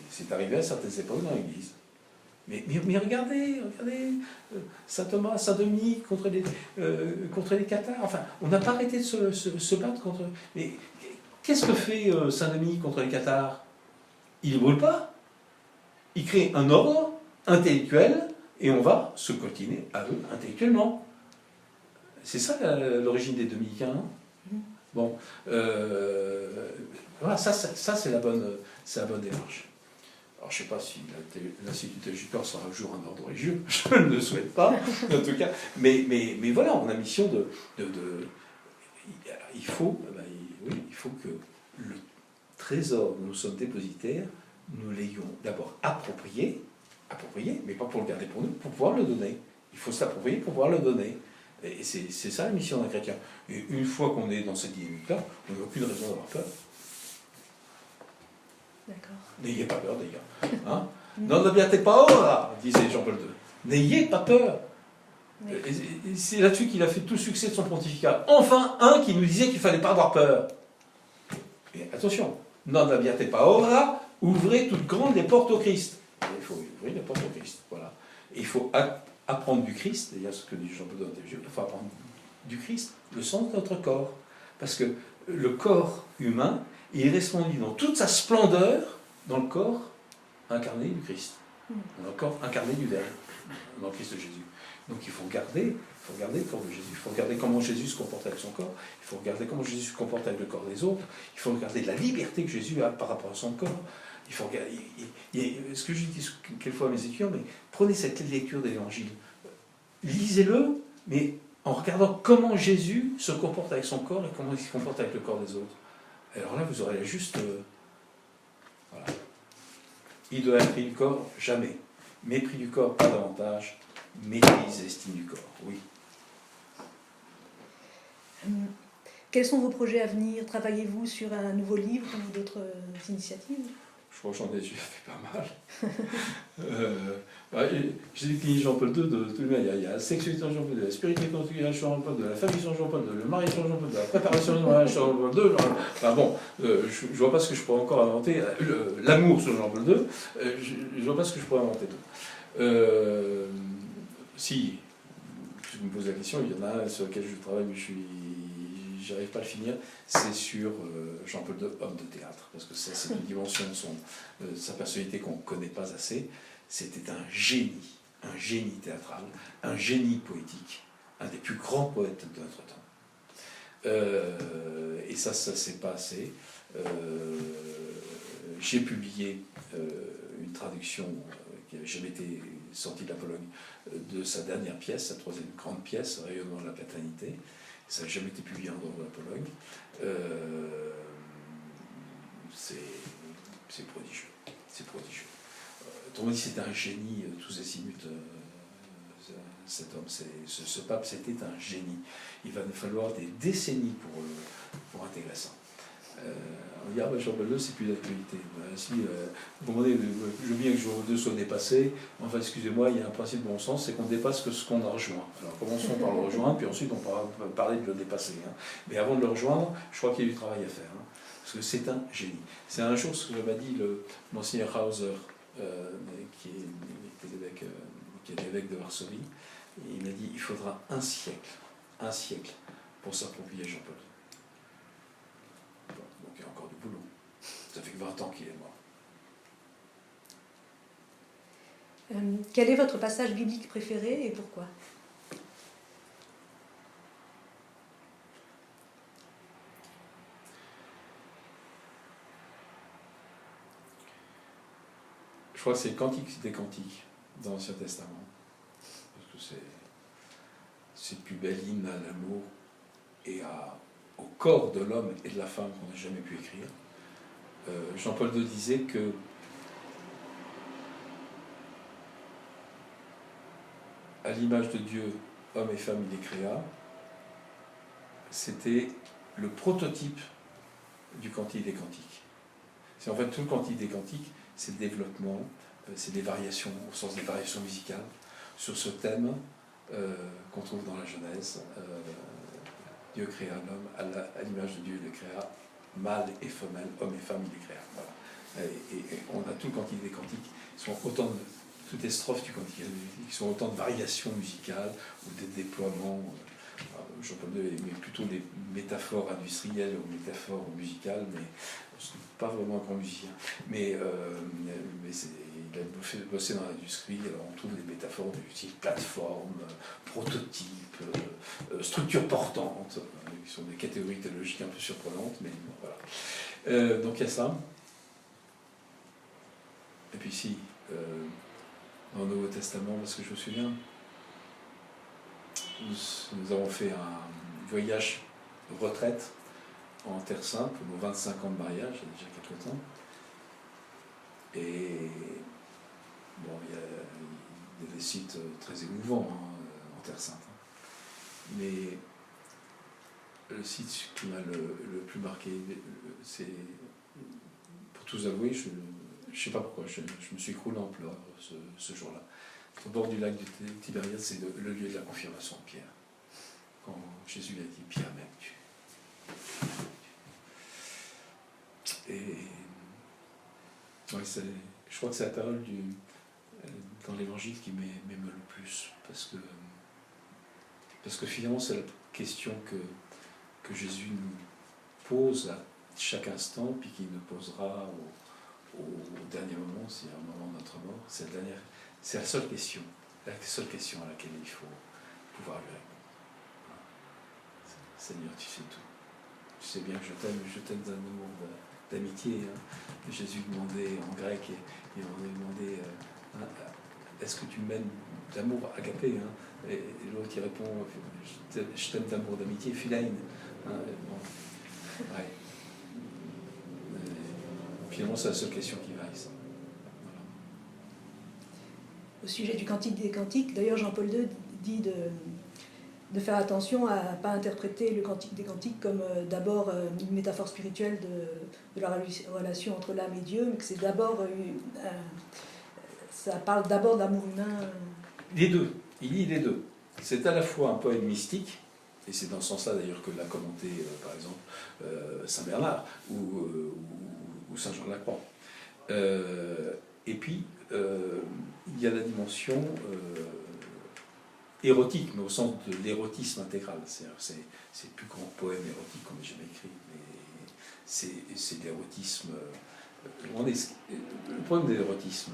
C'est arrivé à certaines époques dans l'Église. Mais regardez, Saint Thomas, Saint Dominique contre les cathares. Enfin, on n'a pas arrêté de se battre contre... Mais qu'est-ce que fait Saint Dominique contre les cathares? Il ne brûle pas. Il crée un ordre intellectuel et on va se coltiner à eux intellectuellement. C'est ça l'origine des dominicains. Hein. Bon, voilà, ça c'est la bonne démarche. Alors je ne sais pas si l'Institut théologique du corps sera un jour un ordre religieux, je ne le souhaite pas, en tout cas. Mais voilà, on a mission il faut que le trésor dont nous sommes dépositaires, nous l'ayons d'abord approprié, mais pas pour le garder pour nous, pour pouvoir le donner. Il faut s'approprier pour pouvoir le donner. Et c'est ça la mission d'un chrétien. Et une fois qu'on est dans cette dynamique-là, on n'a aucune raison d'avoir peur. D'accord. N'ayez pas peur, d'ailleurs. Hein? Non abbiate paura, disait Jean-Paul II. N'ayez pas peur. Oui. Et c'est là-dessus qu'il a fait tout le succès de son pontificat. Enfin, un qui nous disait qu'il ne fallait pas avoir peur. Et attention, non abbiate paura, ouvrez toutes grandes les portes au Christ. Il faut ouvrir les portes au Christ, voilà. Et il faut apprendre du Christ, d'ailleurs ce que dit Jean-Paul II, il faut apprendre du Christ, le sens de notre corps. Parce que le corps humain, il est respondu dans toute sa splendeur dans le corps incarné du Christ, dans le corps incarné du Verbe, dans le Christ de Jésus. Donc il faut regarder le corps de Jésus, il faut regarder comment Jésus se comporte avec son corps, il faut regarder comment Jésus se comporte avec le corps des autres, il faut regarder la liberté que Jésus a par rapport à son corps. Il faut regarder, ce que je dis quelquefois à mes étudiants, mais prenez cette lecture de l'Évangile, lisez-le, mais en regardant comment Jésus se comporte avec son corps et comment il se comporte avec le corps des autres. Alors là, vous aurez juste... voilà. Idolâtrie du corps, jamais. Mépris du corps, pas davantage. Maîtrise et estime du corps, oui. Quels sont vos projets à venir? Travaillez-vous sur un nouveau livre ou d'autres initiatives? Je crois que j'en ai déjà fait pas mal. J'ai décliné Jean-Paul II de tout le monde. Il y a la sexualité en Jean-Paul II, la spiritualité conjugale sur Jean-Paul II, la famille sur Jean-Paul II, le mariage sur Jean-Paul II, la préparation du mariage sur Jean-Paul II. Enfin bon, je ne vois pas ce que je pourrais encore inventer. L'amour sur Jean-Paul II, je ne vois pas ce que je pourrais inventer. Si je me pose la question, il y en a un sur lequel je travaille, mais j'arrive pas à le finir, c'est sur Jean-Paul II, homme de théâtre, parce que ça, c'est une dimension de sa personnalité qu'on ne connaît pas assez. C'était un génie théâtral, un génie poétique, un des plus grands poètes de notre temps. Et ça s'est pas assez. J'ai publié une traduction qui n'avait jamais été sortie de la Pologne, de sa dernière pièce, sa troisième grande pièce, Rayonnement de la paternité. Ça n'a jamais été publié en dehors de la Pologne. C'est prodigieux. C'est prodigieux. Autrement dit, c'est un génie, tous azimuts, cet homme. Ce pape, c'était un génie. Il va nous falloir des décennies pour intégrer ça. On dit, ah ben Jean-Paul II, c'est plus d'actualité. Si, vous demandez, je veux bien que Jean-Paul II soit dépassé. Enfin, excusez-moi, il y a un principe de bon sens, c'est qu'on dépasse que ce qu'on a rejoint. Alors, commençons par le rejoindre, puis ensuite, on pourra parler de le dépasser. Hein. Mais avant de le rejoindre, je crois qu'il y a du travail à faire. Hein, parce que c'est un génie. C'est un jour ce que m'a dit Monseigneur Hauser, qui est l'évêque de Varsovie. Il m'a dit, il faudra un siècle pour s'approprier Jean-Paul II. Donc il y a encore du boulot. Ça fait que 20 ans qu'il est mort. Quel est votre passage biblique préféré et pourquoi? Je crois que c'est le Cantique des Cantiques dans l'Ancien Testament. Parce que c'est le plus bel hymne à l'amour et au corps de l'homme et de la femme qu'on n'a jamais pu écrire. Jean-Paul II disait que à l'image de Dieu, homme et femme, il les créa. C'était le prototype du Cantique des Cantiques. C'est en fait tout le Cantique des Cantiques, c'est le développement, c'est des variations, au sens des variations musicales, sur ce thème qu'on trouve dans la Genèse. Dieu créa l'homme, à l'image de Dieu, il le créa, mâle et femelle, homme et femme, il les créa. Voilà. Et on a tout le Cantique des Cantiques, sont autant de, toutes les strophes du Cantique des Cantiques, qui sont autant de variations musicales ou des déploiements. Jean-Paul II met plutôt des métaphores industrielles ou métaphores musicales, mais ce n'est pas vraiment un grand musicien. Mais il a bossé dans l'industrie, alors on trouve des métaphores du type plateforme, prototype, structure portante, qui sont des catégories théologiques un peu surprenantes, mais bon, voilà. Donc il y a ça. Et puis ici, dans le Nouveau Testament, parce que je me souviens, nous avons fait un voyage de retraite en Terre Sainte pour nos 25 ans de mariage, il y a déjà quelques temps. Et bon, il y a des sites très émouvants en Terre Sainte. Mais le site qui m'a le plus marqué, c'est, pour tout avouer, je ne sais pas pourquoi, je me suis écroulé en pleurs ce jour-là. au bord du lac du Tibériade, c'est le lieu de la confirmation de Pierre. Quand Jésus a dit Pierre, m'aimes-tu? Et ouais, je crois que c'est la parole dans l'évangile qui m'émeut le plus, parce que finalement c'est la question que Jésus nous pose à chaque instant, puis qu'il nous posera au dernier moment, s'il y a un moment de notre mort. C'est la seule question à laquelle il faut pouvoir lui répondre. Seigneur, tu sais tout. Tu sais bien que je t'aime d'un amour d'amitié. Hein. Jésus demandait en grec, et on lui demandait est-ce que tu m'aimes d'amour agapé, hein, et l'autre il répond je t'aime d'amour d'amitié, philein. Hein, bon. Ouais. Finalement, c'est la seule question qui vaille. Ça. Voilà. Au sujet du Cantique des Cantiques, d'ailleurs Jean-Paul II dit de faire attention à ne pas interpréter le Cantique des Cantiques comme d'abord une métaphore spirituelle de la relation entre l'âme et Dieu, mais que c'est d'abord ça parle d'abord d'amour humain. Les deux, il dit les deux. C'est à la fois un poème mystique, et c'est dans ce sens-là d'ailleurs que l'a commenté par exemple Saint Bernard ou Saint Jean de la Croix. Et puis il y a la dimension érotique, mais au sens de l'érotisme intégral. C'est le plus grand poème érotique qu'on ait jamais écrit, mais c'est l'érotisme. Le problème de l'érotisme,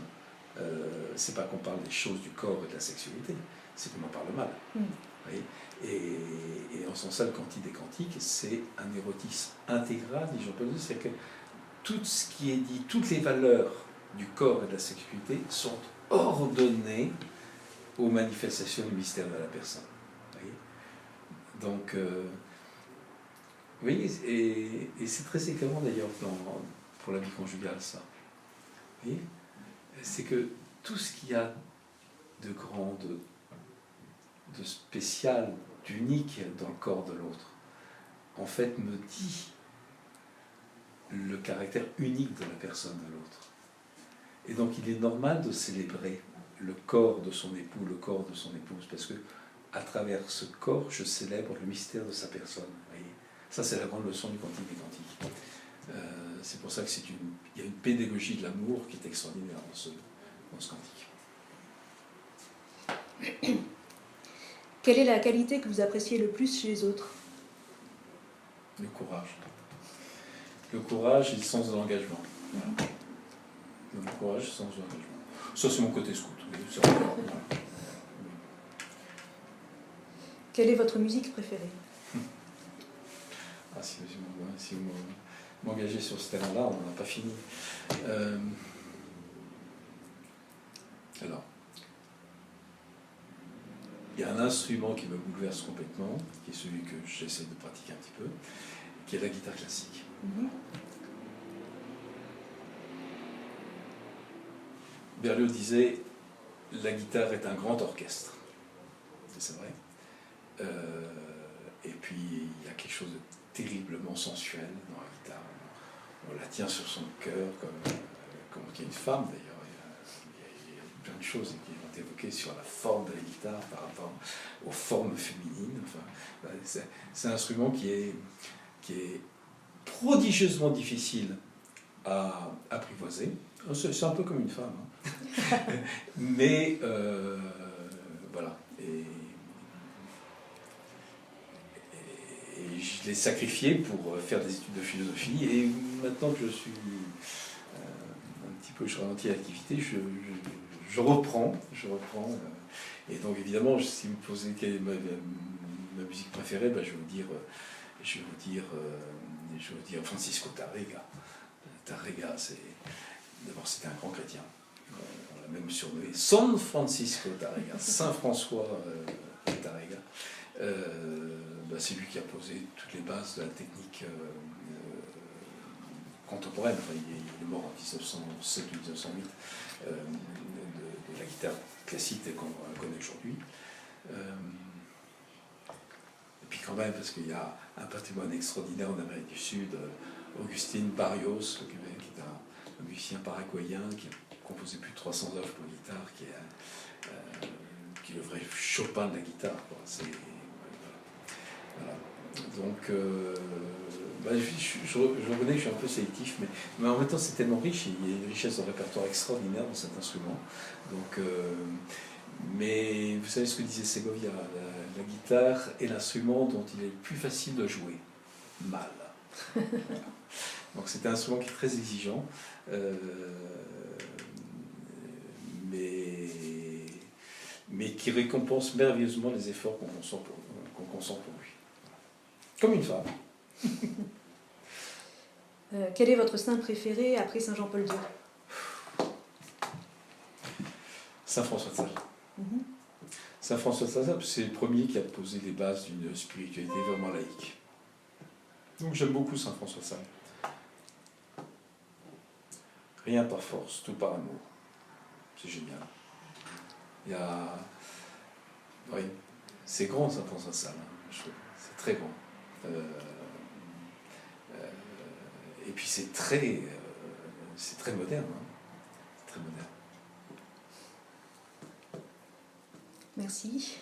c'est pas qu'on parle des choses du corps et de la sexualité, c'est qu'on en parle mal. Et en ce sens-là, le Cantique des Cantiques, c'est un érotisme intégral, dit Jean-Paul II, c'est que tout ce qui est dit, toutes les valeurs du corps et de la sexualité sont ordonnées aux manifestations du mystère de la personne. Donc, vous voyez, et c'est très éclairant d'ailleurs pour la vie conjugale, ça. Vous voyez, c'est que tout ce qu'il y a de grand, de spécial, d'unique dans le corps de l'autre, en fait, me dit le caractère unique de la personne de l'autre. Et donc, il est normal de célébrer le corps de son époux, le corps de son épouse, parce que à travers ce corps, je célèbre le mystère de sa personne. Vous voyez, ça, c'est la grande leçon du Cantique des Cantiques. C'est pour ça que il y a une pédagogie de l'amour qui est extraordinaire dans ce cantique. Quelle est la qualité que vous appréciez le plus chez les autres? Le courage. Le courage et le sens de l'engagement. Le courage et le sens de l'engagement. Ça, c'est mon côté scout. Quelle est votre musique préférée? Ah, si vous m'engagez sur ce terrain-là, on n'en a pas fini. Alors, il y a un instrument qui me bouleverse complètement, qui est celui que j'essaie de pratiquer un petit peu, qui est la guitare classique. Berlioz disait « La guitare est un grand orchestre ». C'est vrai. Et puis, il y a quelque chose de terriblement sensuel dans la guitare. On la tient sur son cœur, comme il y a une femme d'ailleurs. Il y a plein de choses qui ont été évoquées sur la forme de la guitare par rapport aux formes féminines. Enfin, c'est un instrument qui est prodigieusement difficile à apprivoiser. C'est un peu comme une femme. Hein. Mais voilà. Et je l'ai sacrifié pour faire des études de philosophie. Et maintenant que je suis un petit peu, je ralentis l'activité, je reprends. Et donc évidemment, si vous me posez quelle est ma musique préférée, ben, je vais vous dire Francisco Tárrega. Tárrega, d'abord c'était un grand chrétien. On l'a même surnommé San Francisco Tárrega, Saint François Tárrega. C'est lui qui a posé toutes les bases de la technique contemporaine. Enfin, il est mort en 1907 ou 1908 de la guitare classique telle qu'on la connaît aujourd'hui. Et puis quand même, parce qu'il y a un patrimoine extraordinaire en Amérique du Sud, Agustín Barrios, qui est un musicien paraguayen qui a composé plus de 300 œuvres pour guitare, qui est qui est le vrai Chopin de la guitare, quoi. Voilà. Donc, je reconnais que je suis un peu sélectif, mais en même temps, c'est tellement riche, il y a une richesse de répertoire extraordinaire dans cet instrument. Donc, mais vous savez ce que disait Segovia, la guitare est l'instrument dont il est le plus facile de jouer mal. Donc c'est un instrument qui est très exigeant, mais qui récompense merveilleusement les efforts qu'on consent pour lui. Comme une femme. Quel est votre saint préféré après Saint Jean-Paul II? Saint François de Sales. Saint François de Sales, c'est le premier qui a posé les bases d'une spiritualité vraiment laïque. Donc j'aime beaucoup Saint François de Sales. Rien par force, tout par amour. C'est génial. Il y a... Oui, c'est grand Saint François de Sales, je trouve. C'est très grand. Et puis c'est très moderne. Très moderne. Merci.